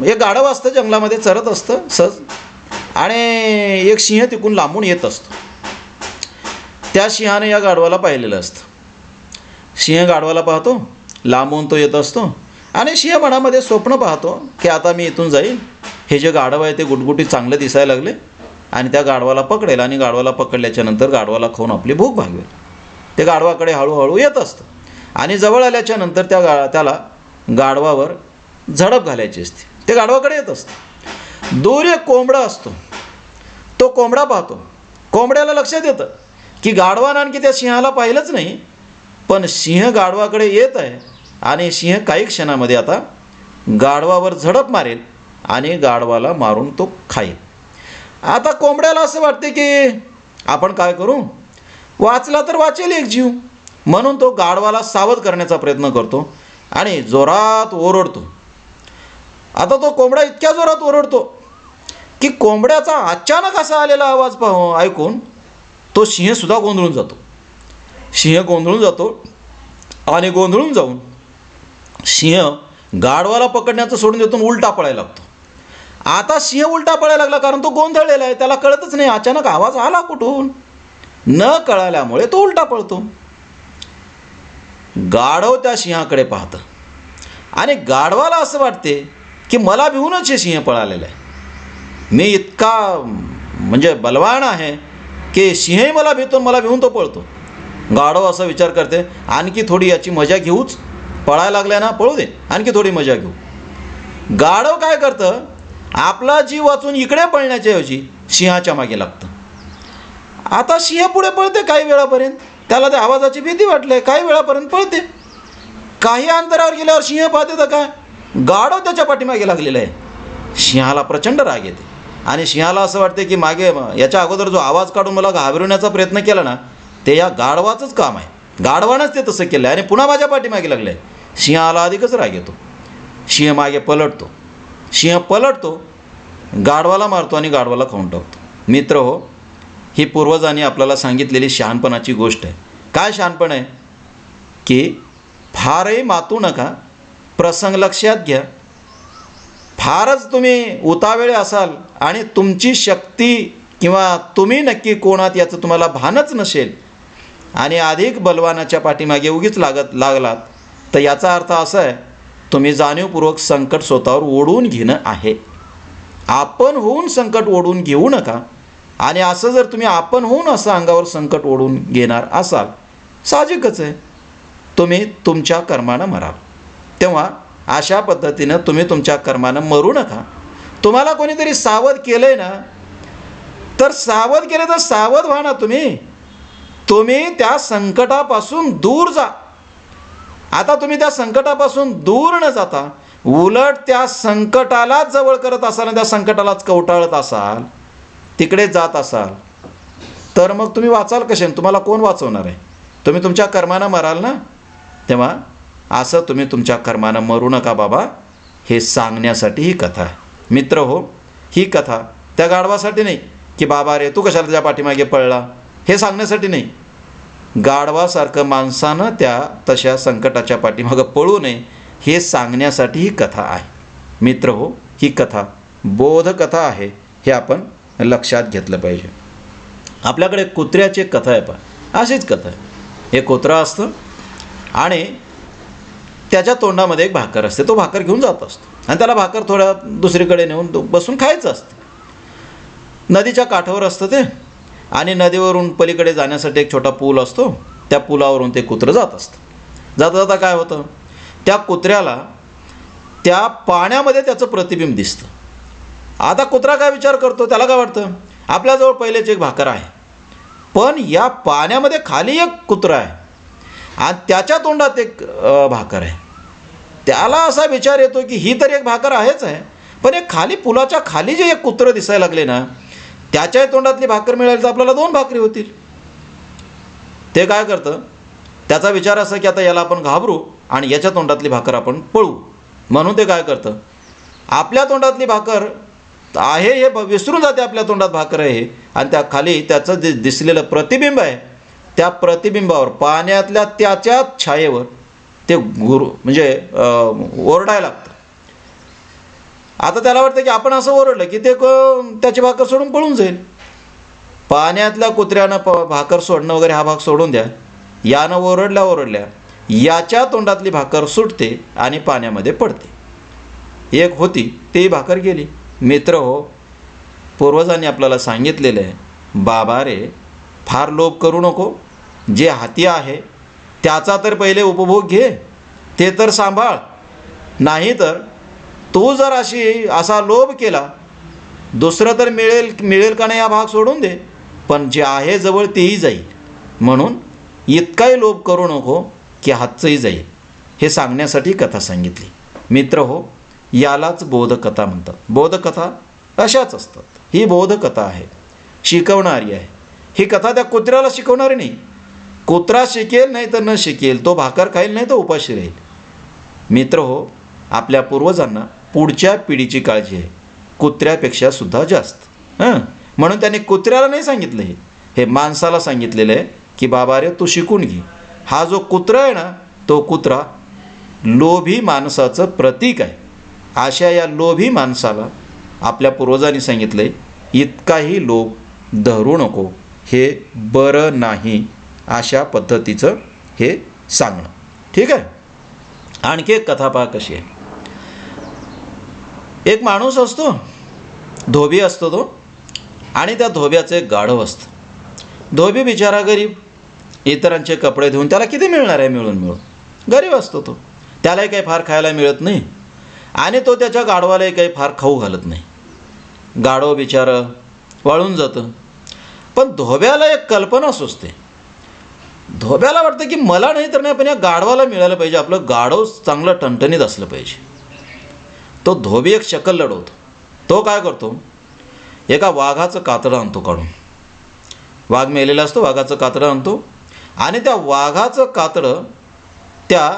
एक गाढव असतं, जंगलामध्ये चरत असतं सहज, आणि एक सिंह तिकडून लांबून येत असतो. त्या सिंहाने या गाढवाला पाहिलेलं असतं. सिंह गाढवाला पाहतो, लांबून तो येत असतो आणि सिंह मनामध्ये स्वप्न पाहतो की आता मी इथून जाईल, हे जे गाढव आहे ते गुटगुटी चांगलं दिसायला लागले आणि त्या गाढवाला पकडेल आणि गाढवाला पकडल्याच्या नंतर गाढवाला खाऊन आपली भूक भागवेल. ते गाढवाकडे हळूहळू येत असतं आणि जवळ आल्याच्या नंतर त्याला गाढवावर झडप घालायची असते. ते गाढवाकडे येत असतं. दूर एक कोंबडा असतो. तो कोंबडा पाहतो. कोंबड्याला लक्षात येतं की गाढवानं आणखी त्या सिंहाला पाहिलंच नाही, पण सिंह गाढवाकडे येत आहे आणि सिंह काही क्षणामध्ये आता गाढवावर झडप मारेल आणि गाढवाला मारून तो खाईल. आता कोंबड्याला असं वाटते की आपण काय करू, वाचला तर वाचेल एक जीव, म्हणून तो गाढवाला सावध करण्याचा प्रयत्न करतो आणि जोरात ओरडतो. आता तो कोंबडा इतक्या जोरात ओरडतो की कोंबड्याचा अचानक असा आलेला आवाज ऐकून तो सिंहसुद्धा गोंधळून जातो. सिंह गोंधळून जातो आणि गोंधळून जाऊन सिंह गाढवाला पकडण्याचं सोडून देतो, उलटा पळायला लागतो. आता सिंह उलटा पळायला लागला कारण तो गोंधळलेला आहे, त्याला कळतच नाही अचानक आवाज आला कुठून. न कळाल्यामुळे तो उलटा पळतो. गाढव त्या सिंहाकडे पाहतं आणि गाढवाला असं वाटते की मला भिवूनच हे सिंह पळालेला आहे. मी इतका म्हणजे बलवान आहे की सिंहही मला भिवून तो पळतो. गाढव असा विचार करते, आणखी थोडी याची मजा घेऊच, पळायला लागल्या ना, पळू दे, आणखी थोडी मजा घेऊ. गाढव काय करतं, आपला जीव वाचून इकडे पळण्याच्या ऐवजी सिंहाच्या मागे लागतं आता सिंह पुढे पळते काही वेळापर्यंत, त्याला त्या आवाजाची भीती वाटली, काही वेळापर्यंत पळते. काही अंतरावर गेल्यावर सिंह पाहते तर काय, गाढव त्याच्या पाठीमागे लागलेला आहे. सिंहाला प्रचंड राग येते आणि सिंहाला असं वाटते की मागे याच्या अगोदर जो आवाज काढून मला घाबरवण्याचा प्रयत्न केला ना, ते या गाढवाचंच काम आहे. गाढवानंच ते तसं केलं आहे आणि पुन्हा माझ्या पाठीमागे लागलं आहे. सिंहाला अधिकच राग येतो. सिंह मागे पलटतो. सिंह पलटतो, गाढवाला मारतो आणि गाढवाला खाऊन टाकतो. मित्र हो, ही पूर्वजांनी आपल्याला सांगितलेली शहाणपणाची गोष्ट आहे. काय शहाणपण आहे की फारही मातू नका, प्रसंग लक्षात घ्या. फारच तुम्ही उतावेळे असाल आणि तुमची शक्ती किंवा तुम्ही नक्की कोणात याचं तुम्हाला भानच नसेल आणि अधिक बलवानाच्या पाठीमागे उगीच लागलात, तर याचा अर्थ असा आहे तुम्ही जाणीवपूर्वक संकट स्वतःवर ओढवून घेणं आहे. आपण होऊन संकट ओढवून घेऊ नका. आणि असं जर तुम्ही आपण होऊन असं अंगावर संकट ओढून घेणार असाल, साहजिकच आहे तुम्ही तुमच्या कर्मानं मराल. तेव्हा अशा पद्धतीनं तुम्ही तुमच्या कर्मानं मरू नका. तुम्हाला कोणीतरी सावध केलं आहे ना, तर सावध केलं तर सावध व्हा ना. तुम्ही त्या संकटापासून दूर जा. आता तुम्ही त्या संकटापासून दूर न जाता उलट त्या संकटालाच जवळ करत असाल आणि त्या संकटालाच कवटाळत असाल, तिकडे जात असाल, तर मग तुम्ही वाचाल कशाने? तुम्हाला कोण वाचवणार आहे? तुम्ही तुमच्या कर्मानं मराल ना. तेव्हा असं तुम्ही तुमच्या कर्मानं मरू नका बाबा, हे सांगण्यासाठी ही कथा आहे. मित्र हो, ही कथा त्या गाढवासाठी नाही की बाबा रे तू कशाला त्याच्या पाठीमागे पळला, हे सांगण्यासाठी नाही. गाढवासारखं माणसानं त्या तशा संकटाच्या पाठीमागं पळू नये हे सांगण्यासाठी ही कथा आहे. मित्र हो, ही कथा बोधकथा आहे, हे आपण लक्षात घेतलं पाहिजे. आपल्याकडे कुत्र्याची एक कथा आहे. पहा, अशीच कथा आहे. एक कुत्रा असतं आणि त्याच्या तोंडामध्ये एक भाकर असते. तो भाकर घेऊन जात असतो आणि त्याला भाकर थोड्या दुसरीकडे नेऊन बसून खायचं असतं. नदीच्या काठावर असतं ते आणि नदीवरून पलीकडे जाण्यासाठी एक छोटा पूल असतो. त्या पुलावरून ते कुत्रं जात असतं. जाता जाता काय होतं, त्या कुत्र्याला त्या पाण्यामध्ये त्याचं प्रतिबिंब दिसतं. आता कुत्रा काय विचार करतो, त्याला काय वाटतं, आपल्याजवळ पहिलेच एक भाकर आहे, पण या पाण्यामध्ये खाली एक कुत्रा आहे आणि त्याच्या तोंडात एक भाकर आहे. त्याला असा विचार येतो की ही तर एक भाकर आहेच आहे, पण एक खाली पुलाच्या खाली जे एक कुत्रं दिसायला लागले ना, त्याच्या तोंडातली भाकर मिळाली तर आपल्याला 2 भाकरी होतील. ते काय करतं, त्याचा विचार असा की आता याला आपण घाबरू आणि याच्या तोंडातली भाकर आपण पळू. म्हणून ते काय करतं, आपल्या तोंडातली भाकर आहे हे विसरून जाते, आपल्या तोंडात भाकर आहे आणि त्या खाली त्याचं जे दिसलेलं प्रतिबिंब आहे, त्या प्रतिबिंबावर पाण्यातल्या त्याच्या छायेवर ते म्हणजे ओरडायला लागतं. आता त्याला वाटतं की आपण असं ओरडलं की ते त्याची भाकर सोडून पळून जाईल. पाण्यातल्या कुत्र्यानं भाकर सोडणं वगैरे हा भाग सोडून द्या, यानं ओरडल्या याच्या तोंडातली भाकर सुटते आणि पाण्यामध्ये पडते. एक होती ती भाकर गेली. मित्र हो, पूर्वजांनी आपल्याला सांगितलेलं आहे, बाबा रे फार लोभ करू नको. जे हाती आहे त्याचा तर पहिले उपभोग घे, ते तर सांभाळ. नाही तर तू जर असा लोभ केला, दुसरं तर मिळेल का नाही हा भाग सोडून दे, पण जे आहे जवळ तेही जाईल. म्हणून इतकाही लोभ करू नको की हातचंही जाईल, हे सांगण्यासाठी कथा सांगितली. मित्र हो, यालाच बोधकथा म्हणतात. बोधकथा अशाच असतात. ही बोधकथा आहे, शिकवणारी आहे. ही कथा त्या कुत्र्याला शिकवणारी नाही. कुत्रा शिकेल नाही तर न शिकेल, तो भाकर खाईल नाही तर उपाशी राहील. मित्र हो, आपल्या पूर्वजांना पुढच्या पिढीची काळजी आहे, कुत्र्यापेक्षा सुद्धा जास्त. म्हणून त्यांनी कुत्र्याला नाही सांगितलं, हे माणसाला सांगितलेलं आहे की बाबा रे तू शिकून घे. हा जो कुत्रा आहे ना, तो कुत्रा लोभी माणसाचं प्रतीक आहे. अशा या लोभी माणसाला आपल्या पूर्वजांनी सांगितलं आहे, इतकाही लोभ धरू नको, हे बरं नाही. अशा पद्धतीचं हे सांगणं. ठीक आहे. आणखी एक कथा पहा कशी आहे. एक माणूस असतो, धोबी असतो तो, आणि त्या धोब्याचं एक गाढव असतं. धोबी बिचारा गरीब, इतरांचे कपडे धुवून त्याला किती मिळणार आहे, मिळून गरीब असतो तो. त्यालाही काही फार खायला मिळत नाही आणि तो त्याच्या गाढवालाही काही फार खाऊ घालत नाही. गाढव बिचारं वाळून जातं पण धोब्याला एक कल्पना सुचते. धोब्याला वाटतं की मला नाही तर नाही, पण या गाढवाला मिळालं पाहिजे, आपलं गाढव चांगलं टणटणीत असलं पाहिजे. तो धोबी एक शकल लढवतो. तो काय करतो, एका वाघाचं कातडं आणतो काढून. वाघ मेलेला असतो, वाघाचं कातडं आणतो आणि त्या वाघाचं कातडं त्या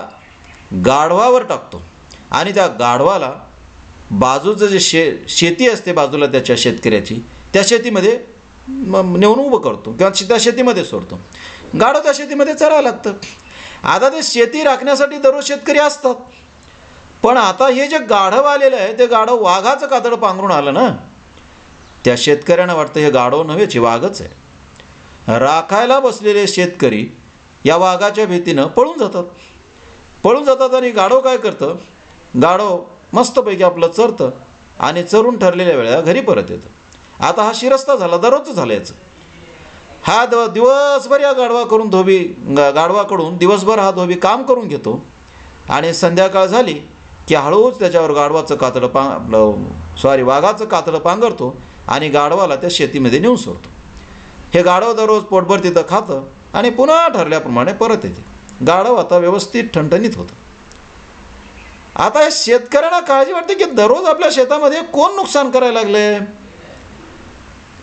गाढवावर टाकतो आणि त्या गाढवाला बाजूचं जे शेती असते बाजूला त्याच्या शेतकऱ्याची, त्या शेतीमध्ये नेऊन उभं करतो किंवा त्या शेतीमध्ये सोडतो. गाढव त्या शेतीमध्ये चरायला लागतं. आता ते शेती राखण्यासाठी दररोज शेतकरी असतात, पण आता हे जे गाढव आलेलं आहे ते गाढव वाघाचं कातडं पांघरून आलं ना. त्या शेतकऱ्यांना वाटतं हे गाढव नव्हेच, हे वाघच आहे. राखायला बसलेले शेतकरी या वाघाच्या भीतीनं पळून जातात आणि गाढव काय करतं, गाढव मस्तपैकी आपलं चरतं आणि चरून ठरलेल्या वेळेला घरी परत येतं. आता हा शिरस्ता झाला, दररोजचं झालं याचं. हा दिवसभर या गाढवाकडून दिवसभर हा धोबी काम करून घेतो आणि संध्याकाळ झाली की हळूच त्याच्यावर वाघाचं कातडं पांघरतो आणि गाढवाला त्या शेतीमध्ये नेऊन सोडतो. हे गाढव दररोज पोटभर तिथं खातं आणि पुन्हा ठरल्याप्रमाणे परत येते. गाढव आता व्यवस्थित ठणठणीत होतं. आता या शेतकऱ्यांना काळजी वाटते की दररोज आपल्या शेतामध्ये कोण नुकसान करायला लागले.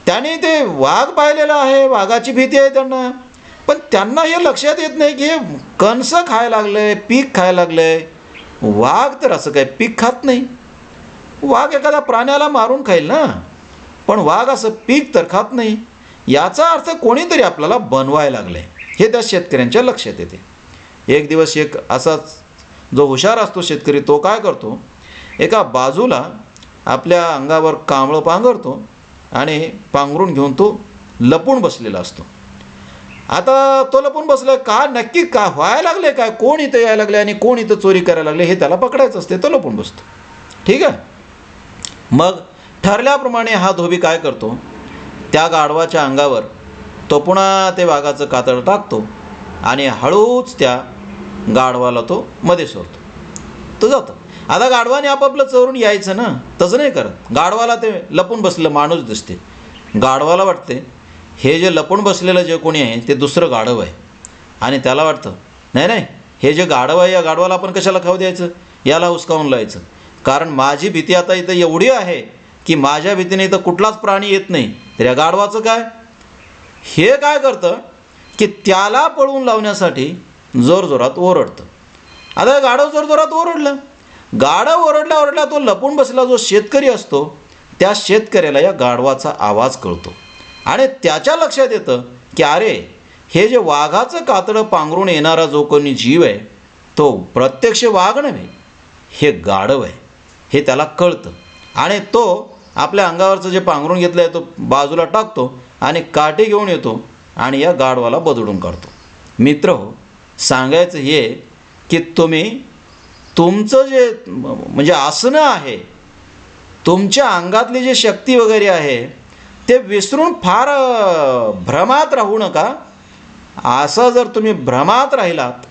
त्याने ते वाघ पाहिलेला आहे, वाघाची भीती आहे त्यांना, पण त्यांना हे लक्षात येत नाही की हे कणसं खायला लागलंय, पीक खायला लागलंय. वाघ तर असं काय पीक खात नाही. वाघ एखाद्या प्राण्याला मारून खाईल ना, पण वाघ असं पीक तर खात नाही. याचा अर्थ कोणीतरी आपल्याला बनवायला लागलंय हे त्या शेतकऱ्यांच्या लक्षात येते. एक दिवस एक असाच जो हुशार असतो शेतकरी, तो काय करतो, एका बाजूला आपल्या अंगावर कांबळं पांघरतो आणि पांघरून घेऊन तो लपून बसलेला असतो. आता तो लपून बसला का, नक्की का व्हायला लागले, काय कोण इथं यायला लागले आणि कोण इथं चोरी करायला लागले हे त्याला पकडायचं असते. तो लपून बसतो. ठीक आहे. मग ठरल्याप्रमाणे हा धोबी काय करतो, त्या गाढवाच्या अंगावर तो पुन्हा ते वाघाचं कातडं टाकतो आणि हळूच त्या गाढवाला तो मध्ये सोडतो. तो जातो. आता गाढवाने आपापलं चोरून यायचं ना, तसं नाही करत. गाढवाला ते लपून बसलेलं माणूस दिसते. गाढवाला वाटते हे जे लपून बसलेलं जे कोणी आहे ते दुसरं गाढव आहे आणि त्याला वाटतं नाही हे जे गाढव आहे या गाढवाला आपण कशाला खाऊ द्यायचं, याला हुसकावून लावायचं. कारण माझी भीती आता इथं एवढी आहे की माझ्या भीतीने इथं कुठलाच प्राणी येत नाही. तर या गाढवाचं काय, हे काय करतं की त्याला पळून लावण्यासाठी जोरजोरात ओरडतं. आता गाढव जोरजोरात ओरडलं. गाढव ओरडला तो लपून बसलेला जो शेतकरी असतो त्या शेतकऱ्याला या गाढवाचा आवाज कळतो आणि त्याच्या लक्षात येतं की अरे हे जे वाघाचं कातडं पांघरून येणारा जो कोणी जीव आहे तो प्रत्यक्ष वाघ नव्हे, हे गाढव आहे हे त्याला कळतं आणि तो आपल्या अंगावरचं जे पांघरून घेतलं आहे तो बाजूला टाकतो आणि काठी घेऊन येतो आणि या गाढवाला बदडून काढतो. मित्र हो, सांगायचं हे की तुम्ही तुमचं जे म्हणजे आसनं आहे, तुमच्या अंगातली जी शक्ती वगैरे आहे ते विसरून फार भ्रमात राहू नका. असं जर तुम्ही भ्रमात राहिलात,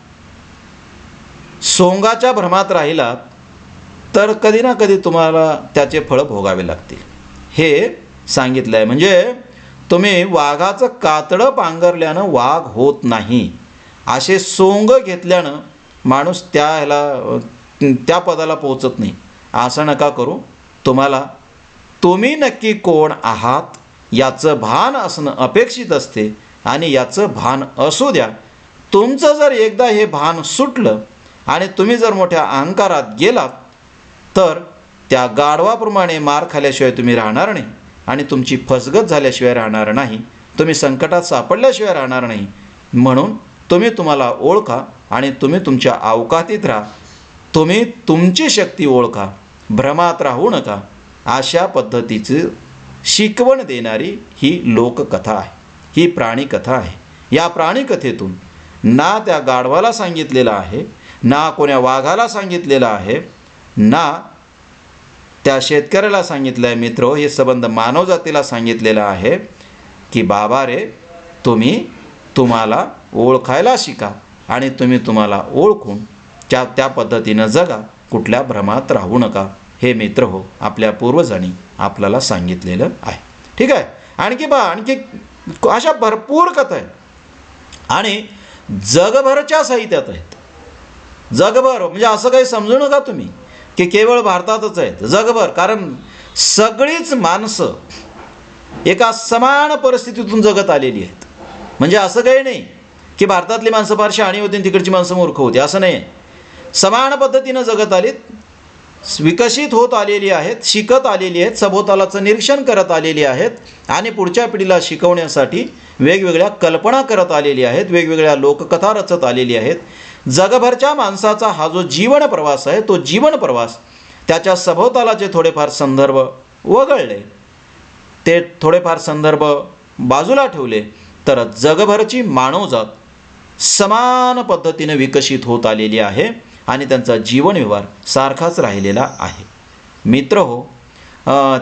सोंगाच्या भ्रमात राहिलात, तर कधी ना कधी तुम्हाला त्याचे फळं भोगावे लागतील हे सांगितलं आहे. म्हणजे तुम्ही वाघाचं कातडं पांघरल्यानं वाघ होत नाही, असे सोंग घेतल्यानं माणूस त्या पदाला पोहोचत नाही. असं नका करू. तुम्ही नक्की कोण आहात याचं भान असणं अपेक्षित असते आणि याचं भान असू द्या. तुमचं जर एकदा हे भान सुटलं आणि तुम्ही जर मोठ्या अहंकारात गेलात तर त्या गाढवाप्रमाणे मार खाल्ल्याशिवाय तुम्ही राहणार नाही आणि तुमची फसगत झाल्याशिवाय राहणार नाही, तुम्ही संकटात सापडल्याशिवाय राहणार नाही. म्हणून तुम्ही तुम्हाला ओळखा आणि तुम्ही तुमच्या अवकातीत राहा. तुम्ही तुमची शक्ती ओळखा, भ्रमात राहू नका. अशा पद्धतीची शिकवण देणारी ही लोककथा आहे, ही प्राणीकथा आहे. या प्राणीकथेतून ना त्या गाढवाला सांगितलेलं आहे, ना कोण्या वाघाला सांगितलेलं आहे, ना त्या शेतकऱ्याला सांगितलं आहे. मित्र, हे संबंध मानवजातीला सांगितलेलं आहे की बाबा रे, तुम्हाला ओळखायला शिका आणि तुम्ही तुम्हाला ओळखून त्या पद्धतीनं जगा, कुठल्या भ्रमात राहू नका. हे मित्र हो, आपल्या पूर्वजांनी आपल्याला सांगितलेलं आहे. ठीक आहे. आणखी अशा भरपूर कथा आहेत आणि जगभरच्या साहित्यात आहेत. जगभर म्हणजे असं काही समजू नका तुम्ही की केवळ भारतातच आहेत, जगभर. कारण सगळीच माणसं एका समान परिस्थितीतून जगत आलेली आहेत. म्हणजे असं काही नाही की भारतातली माणसं फार शहाणी होती आणि तिकडची माणसं मूर्ख होती, असं नाही आहे. समान पद्धतीनं जगत आलीत, विकसित होत आलेली आहेत, शिकत आलेली आहेत, सभोवतालाचं निरीक्षण करत आलेली आहेत आणि पुढच्या पिढीला शिकवण्यासाठी वेगवेगळ्या कल्पना करत आलेली आहेत, वेगवेगळ्या लोककथा रचत आलेली आहेत. जगभरच्या माणसाचा हा जो जीवन प्रवास आहे, तो जीवन प्रवास त्याच्या सभोवतालाचे थोडेफार संदर्भ वगळले, ते थोडेफार संदर्भ बाजूला ठेवले तर जगभरची मानवजात समान पद्धतीने विकसित होत आलेली आहे आणि त्यांचा जीवनव्यवहार सारखाच राहिलेला आहे. मित्र हो,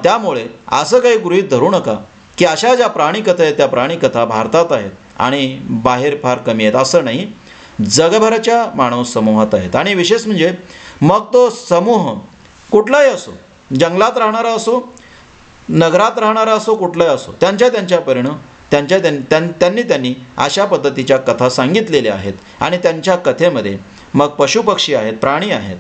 त्यामुळे असं काही गृहीत धरू नका की अशा ज्या प्राणीकथा आहेत त्या प्राणीकथा भारतात आहेत आणि बाहेर फार कमी आहेत, असं नाही. जगभराच्या मानव समूहात आहेत आणि विशेष म्हणजे मग तो समूह कुठलाही असो, जंगलात राहणारा असो, नगरात राहणारा असो, कुठलाही असो, त्यांच्या परीनं त्यांनी अशा पद्धतीच्या कथा सांगितलेल्या आहेत आणि त्यांच्या कथेमध्ये मग पशुपक्षी आहेत, प्राणी आहेत.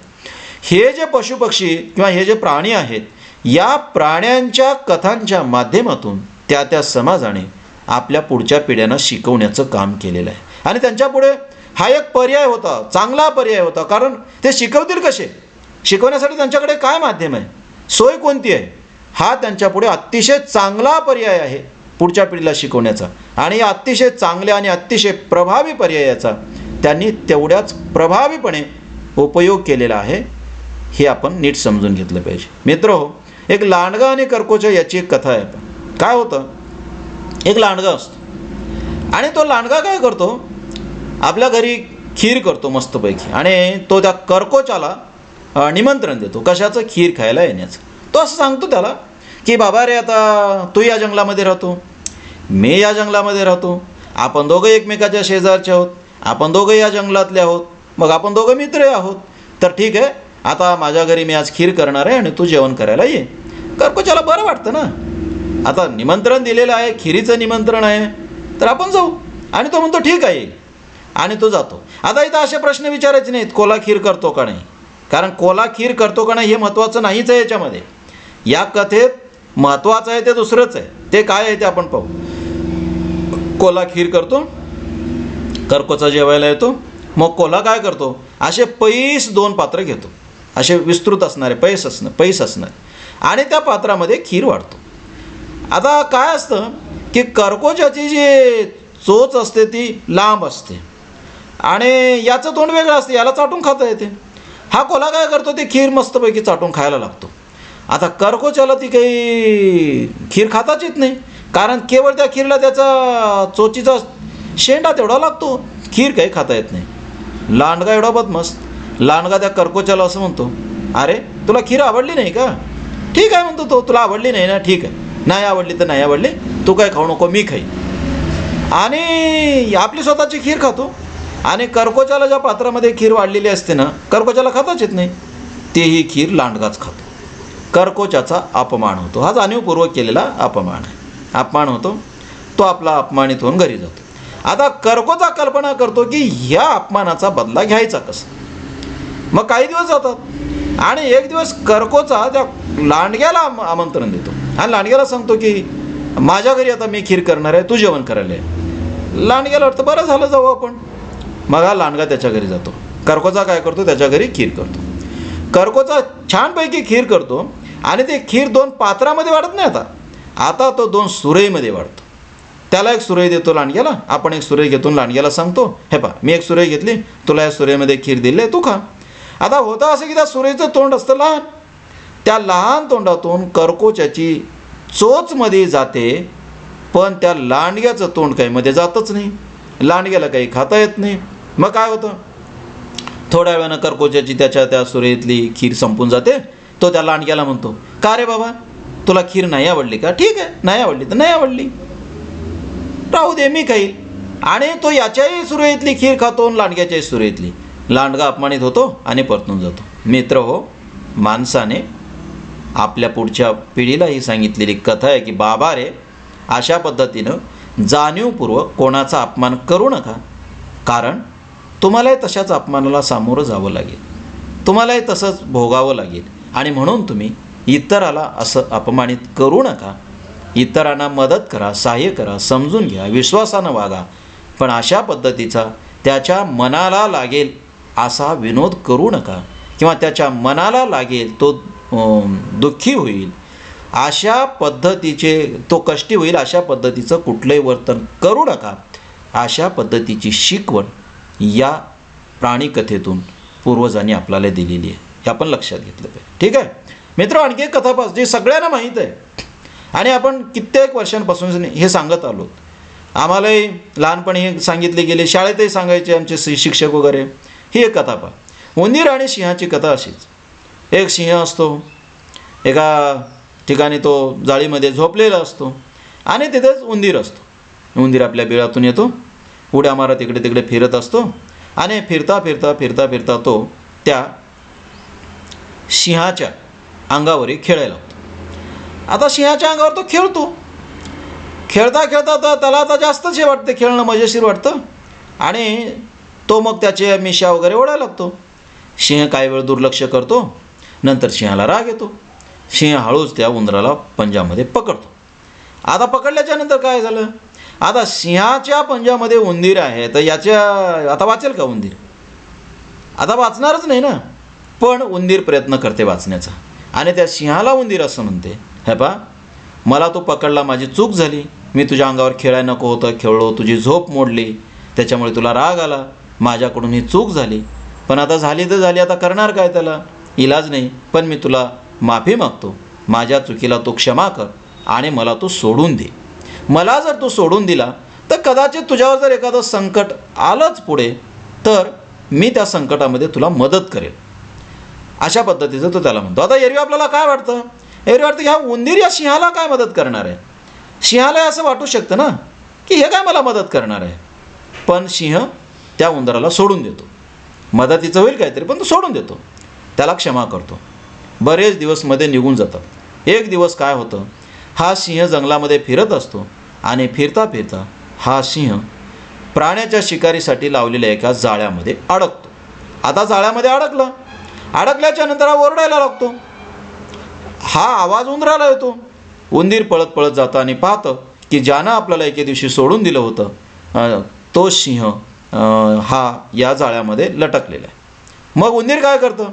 हे जे पशुपक्षी किंवा हे जे प्राणी आहेत, या प्राण्यांच्या कथांच्या माध्यमातून त्या समाजाने आपल्या पुढच्या पिढ्यांना शिकवण्याचं काम केलेलं आहे. आणि त्यांच्यापुढे हा एक पर्याय होता, चांगला पर्याय होता. कारण ते शिकवतील कसे, शिकवण्यासाठी त्यांच्याकडे काय माध्यम आहे, सोय कोणती आहे, हा त्यांच्यापुढे अतिशय चांगला पर्याय आहे पुढच्या पिढीला शिकवण्याचा. आणि या अतिशय चांगल्या आणि अतिशय प्रभावी पर्यायाचा त्यांनी तेवढ्याच प्रभावीपणे उपयोग केलेला आहे, हे आपण नीट समजून घेतलं पाहिजे. मित्रहो, एक लांडगा आणि करकोचा याची एक कथा आहे. काय होतं, एक लांडगा असतो आणि तो लांडगा काय करतो, आपल्या घरी खीर करतो मस्तपैकी आणि तो त्या करकोचाला निमंत्रण देतो, कशाचं, खीर खायला येण्याचं. तो असं सांगतो त्याला की बाबा रे, आता तू या जंगलामध्ये राहतो, मी या जंगलामध्ये राहतो, आपण दोघं एकमेकाच्या शेजारचे आहोत, आपण दोघं या जंगलातले आहोत, मग आपण दोघं मित्र आहोत. तर ठीक आहे, आता माझ्या घरी मी आज खीर करणार आहे आणि तू जेवण करायला ये. करकोचाला बरं वाटतं ना, आता निमंत्रण दिलेलं आहे, खिरीचं निमंत्रण आहे, तर आपण जाऊ. आणि तो म्हणतो ठीक आहे आणि तो जातो. आता इथं असे प्रश्न विचारायचे नाहीत, कोला खीर करतो का नाही, कारण कोला खीर करतो का नाही हे महत्त्वाचं नाहीच आहे याच्यामध्ये. या कथेत महत्त्वाचं आहे ते दुसरंच आहे. ते काय आहे ते आपण पाहू. कोला खीर करतो, करकोचा जेवायला येतो. मग कोला काय करतो, असे पैस 2 पात्र घेतो, असे विस्तृत असणारे, पैस असणारे, आणि त्या पात्रामध्ये खीर वाढतो. आता काय असतं की करकोच्याची जी चोच असते ती लांब असते आणि याचं तोंड वेगळं असते, याला चाटून खाता येते. हा कोला काय करतो, ती खीर मस्तपैकी चाटून खायला लागतो. आता करकोच्याला ती काही खीर खाताच येत नाही, कारण केवळ त्या खीरला त्याचा चोचीचा शेंडा तेवढा लागतो, खीर काही खाता येत नाही. लांडगा एवढा बदमस्त, लांडगा त्या करकोच्याला असं म्हणतो, अरे तुला खीर आवडली नाही का, ठीक आहे म्हणतो तो, तुला आवडली नाही ना, ठीक आहे, नाही आवडली तर नाही आवडली, तू काय खाऊ नको, मी खाई. आणि आपली स्वतःची खीर खातो आणि करकोच्याला ज्या पात्रामध्ये खीर वाढलेली असते ना, करकोच्याला खाताच येत नाही, तेही खीर लांडगाच खातो. करकोच्याचा अपमान होतो, हा जाणीवपूर्वक केलेला अपमान आहे. अपमान होतो, तो आपला अपमानित होऊन घरी जातो. आता करकोचा कल्पना करतो की ह्या अपमानाचा बदला घ्यायचा कसा. मग काही दिवस जातात आणि एक दिवस करकोचा त्या लांडग्याला आमंत्रण देतो आणि लांडग्याला सांगतो की माझ्या घरी आता मी खीर करणार आहे, तू जेवण करायला आहे. लांडग्याला वाटतं बरं झालं, जाऊ आपण. मग हा लांडगा त्याच्या घरी जातो. करकोचा काय करतो, त्याच्या घरी खीर करतो. करकोचा छानपैकी खीर करतो आणि ते खीर 2 पात्रामध्ये वाढत नाही, आता तो 2 सुरईमध्ये वाढतो. त्याला एक सुरई देतो लांडग्याला, आपण एक सुरई घेतो, लांडग्याला सांगतो, हे पा मी एक सुरई घेतली, तुला या सुरईमध्ये खीर दिली आहे, तू खा. आता होतं असं की त्या सुरईचं तोंड असतं लहान, त्या लहान तोंडातून करकोच्याची चोचमध्ये जाते, पण त्या लांडग्याचं तोंड काही मध्ये जातच नाही, लांडग्याला काही खाता येत नाही. मग काय होतं, थोड्या वेळानं करकोच्याची त्या सुरईतली खीर संपून जाते. तो त्या लांडग्याला म्हणतो, का रे बाबा, तुला खीर नाही आवडली का, ठीक आहे, नाही आवडली तर नाही आवडली, राहू दे, मी खाईल. आणि तो याच्याही सुरईतली खीर खातो आणि लांडग्याच्याही सुरईतली. लांडगा अपमानित होतो आणि परतून जातो. मित्र हो, माणसाने आपल्या पुढच्या पिढीला ही सांगितलेली कथा आहे की बाबा रे, अशा पद्धतीनं जाणीवपूर्वक कोणाचा अपमान करू नका, कारण तुम्हालाही तशाच अपमानाला सामोरं जावं लागेल, तुम्हालाही तसंच भोगावं लागेल. आणि म्हणून तुम्ही इतराला असं अपमानित करू नका. इतरांना मदत करा, सहाय्य करा, समजून घ्या, विश्वासानं वागा, पण अशा पद्धतीचा त्याच्या मनाला लागेल असा विनोद करू नका, किंवा त्याच्या मनाला लागेल तो दुःखी होईल अशा पद्धतीचे, तो कष्टी होईल अशा पद्धतीचं कुठलंही वर्तन करू नका. अशा पद्धतीची शिकवण या प्राणीकथेतून पूर्वजांनी आपल्याला दिलेली आहे, हे आपण लक्षात घेतलं पाहिजे. ठीक आहे मित्र, आणखी एक कथा पास जी सगळ्यांना माहीत आहे आणि आपण कित्येक वर्षांपासून हे सांगत आलो. आम्हालाही लहानपणी हे सांगितले गेले, शाळेतही सांगायचे आमचे शिक्षक वगैरे. ही एक कथा पहा. उंदीर आणि सिंहाची कथा अशीच. एक सिंह असतो, एका ठिकाणी तो जाळीमध्ये झोपलेला असतो आणि तिथेच उंदीर असतो. उंदीर आपल्या बिळातून येतो, उड्या मारत इकडे तिकडे फिरत असतो आणि फिरता फिरता फिरता फिरता तो त्या सिंहाच्या अंगावरही खेळायला लागतो. आता सिंहाच्या अंगावर तो खेळतो. खेळता खेळता तर त्याला आता जास्तच हे वाटतं, खेळणं मजेशीर वाटतं आणि तो मग त्याचे मिशा वगैरे ओढायला लागतो. सिंह काही वेळ दुर्लक्ष करतो, नंतर सिंहाला राग येतो. सिंह हळूच त्या उंदराला पंजामध्ये पकडतो. आता पकडल्याच्या नंतर काय झालं, आता सिंहाच्या पंजामध्ये उंदीर आहे, तर याच्या आता वाचेल का उंदीर? आता वाचणारच नाही ना. पण उंदीर प्रयत्न करते वाचण्याचा आणि त्या सिंहाला उंदीर असं म्हणते, हे पा, मला तू पकडला, माझी चूक झाली, मी तुझ्या अंगावर खेळायला नको होतं, खेळलो, तुझी झोप मोडली, त्याच्यामुळे तुला राग आला, माझ्याकडून ही चूक झाली, पण आता झाली तर झाली, आता करणार काय, त्याला इलाज नाही, पण मी तुला माफी मागतो, माझ्या चुकीला तू क्षमा कर आणि मला तू सोडून दे. मला जर तू सोडून दिला तर कदाचित तुझ्यावर जर एखादं संकट आलंच पुढे, तर मी त्या संकटामध्ये तुला मदत करेल. अशा पद्धतीचं तो त्याला म्हणतो. आता एरवी आपल्याला काय वाटतं, एरवी वाटतं की हा उंदीर या सिंहाला काय मदत करणार आहे. सिंहाला असं वाटू शकतं ना की हे काय मला मदत करणार आहे, पण सिंह त्या उंदराला सोडून देतो. मदतीचं होईल काहीतरी, पण तो सोडून देतो, त्याला क्षमा करतो. बरेच दिवस मध्ये निघून जातात. एक दिवस काय होतं, हा सिंह जंगलामध्ये फिरत असतो आणि फिरता फिरता हा सिंह प्राण्याच्या शिकारीसाठी लावलेल्या एका जाळ्यामध्ये अडकतो. आता जाळ्यामध्ये अडकल्याच्या नंतर हा ओरडायला लागतो. हा आवाज उंदराला येतो. उंदीर पळत पळत जातं आणि पाहतं की ज्यानं आपल्याला एके दिवशी सोडून दिलं होतं तो सिंह हा या जाळ्यामध्ये लटकलेला आहे. मग उंदीर काय करतं,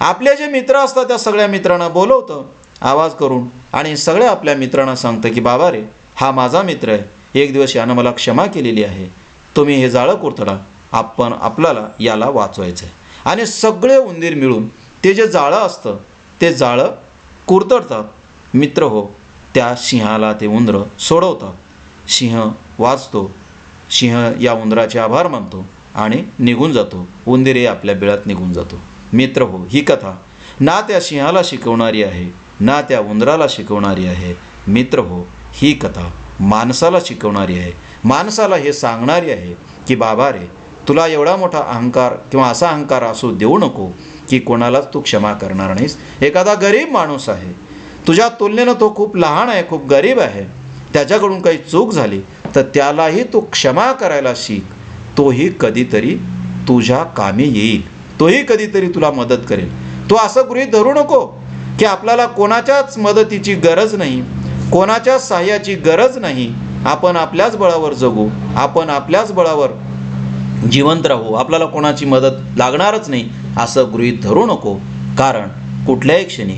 आपले जे मित्र असतात त्या सगळ्या मित्रांना बोलवतं आवाज करून आणि सगळ्या आपल्या मित्रांना सांगतं की बाबा रे, हा माझा मित्र आहे, एक दिवस यानं मला क्षमा केलेली आहे, तुम्ही हे जाळं कुरतडा, आपल्याला याला वाचवायचं आहे. आणि सगळे उंदीर मिळून ते जे जाळं असतं ते जाळं कुरतडतात. मित्र हो, त्या सिंहाला ते उंदरं सोडवतात. सिंह वाचतो. सिंह या उंदराचे आभार मानतो आणि निघून जातो. उंदीरही आपल्या बिळात निघून जातो. मित्र हो, ही कथा ना त्या सिंहाला शिकवणारी आहे ना त्या उंदराला शिकवणारी आहे. मित्र हो, ही कथा माणसाला शिकवणारी आहे. माणसाला हे सांगणारी आहे की बाबा रे, तुला एवढा मोठा अहंकार किंवा असा अहंकार असू देऊ नको की कोणालाच तू क्षमा करणार नाहीस. एखादा गरीब माणूस आहे, तुझ्या तुलनेनं तो खूप लहान आहे, खूप गरीब आहे, त्याच्याकडून काही चूक झाली तर त्यालाही तू क्षमा करायला शिक. तोही कधीतरी तुझ्या कामी येईल, तोही कधीतरी तुला मदत करेल. तू असं गृहीत धरू नको की आपल्याला कोणाच्याच मदतीची गरज नाही, कोणाच्याच सहाय्याची गरज नाही, आपण आपल्याच बळावर जगू, आपण आपल्याच बळावर जिवंत राहू, आपल्याला कोणाची मदत लागणारच नाही असं गृहीत धरू नको. कारण कुठल्याही क्षणी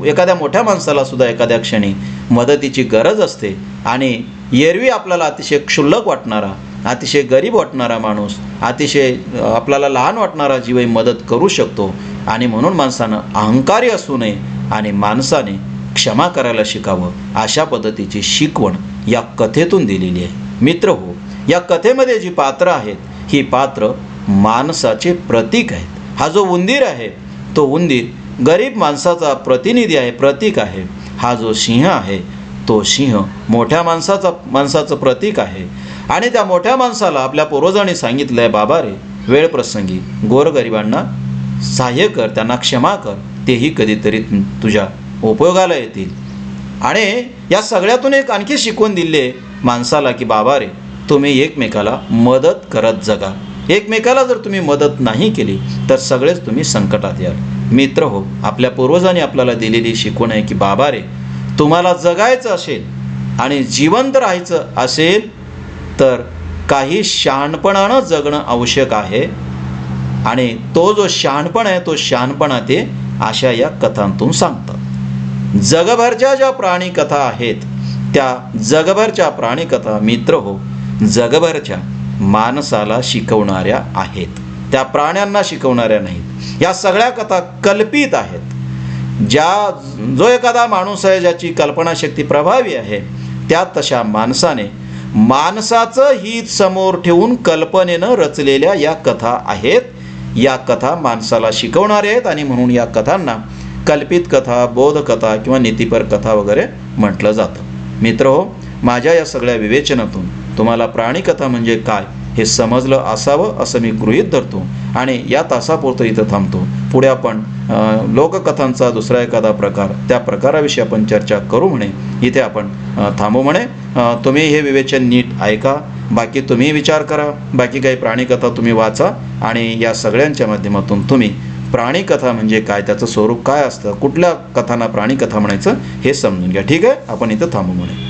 एखाद्या मोठ्या माणसाला सुद्धा एखाद्या क्षणी मदतीची गरज असते आणि एरवी आपल्याला अतिशय क्षुल्लक वाटणारा, अतिशय गरीब वाटणारा माणूस, अतिशय आपल्याला लहान वाटणारा जीवही मदत करू शकतो. आणि म्हणून माणसानं अहंकारी असू नये आणि माणसाने क्षमा करायला शिकावं. अशा पद्धतीची शिकवण या कथेतून दिलेली आहे. मित्र हो, या कथेमध्ये जी पात्र आहेत ही पात्र माणसाचे प्रतीक आहेत. हा जो उंदीर आहे तो उंदीर गरीब माणसाचा प्रतिनिधी आहे, प्रतीक आहे. हा जो सिंह आहे तो सिंह मोठ्या माणसाचं प्रतीक आहे. आणि त्या मोठ्या माणसाला आपल्या पूर्वजांनी सांगितलं आहे, बाबा रे, वेळ प्रसंगी गोरगरिबांना सहाय्य कर, त्यांना क्षमा कर, तेही कधीतरी तुझ्या उपयोगाला येतील. आणि या सगळ्यातून एक आणखी शिकवण दिली आहे माणसाला की बाबा रे, तुम्ही एकमेकाला मदत करत जगा. एकमेकाला जर तुम्ही मदत नाही केली तर सगळेच तुम्ही संकटात याल. मित्र हो, आपल्या पूर्वजांनी आपल्याला दिलेली शिकवण आहे की बाबा रे, तुम्हाला जगायचं असेल आणि जिवंत राहायचं असेल तर काही शहाणपणानं जगणं आवश्यक आहे. आणि तो जो शहाणपण आहे तो शहाणपणा ते अशा या कथांतून सांगतात. जगभरच्या ज्या प्राणी कथा आहेत त्या जगभरच्या प्राणीकथा मित्र हो जगभरच्या माणसाला शिकवणाऱ्या आहेत, त्या प्राण्यांना शिकवणाऱ्या नाहीत. या सगळ्या कथा कल्पित आहेत. जो एखादा माणूस आहे ज्याची कल्पनाशक्ती प्रभावी आहे त्या तशा माणसाने माणसाचं हित समोर ठेवून कल्पनेनं रचलेल्या या कथा आहेत. या कथा माणसाला शिकवणाऱ्या आहेत आणि म्हणून या कथांना कल्पित कथा, बोधकथा किंवा नीतिपर कथा वगैरे म्हटलं जातं. मित्र हो, माझ्या या सगळ्या विवेचनातून तुम्हाला प्राणीकथा म्हणजे काय हे समजलं असावं असं मी गृहीत धरतो आणि या तासापुरतं इथं थांबतो. पुढे आपण लोककथांचा दुसरा एखादा प्रकार, त्या प्रकाराविषयी आपण चर्चा करू म्हणे. इथे आपण थांबू म्हणे. तुम्ही हे विवेचन नीट ऐका, बाकी तुम्ही विचार करा, बाकी काही प्राणीकथा तुम्ही वाचा आणि या सगळ्यांच्या माध्यमातून तुम्ही प्राणीकथा म्हणजे काय, त्याचं स्वरूप काय असतं, कुठल्या कथांना प्राणीकथा म्हणायचं हे समजून घ्या. ठीक आहे, आपण इथं थांबू म्हणे.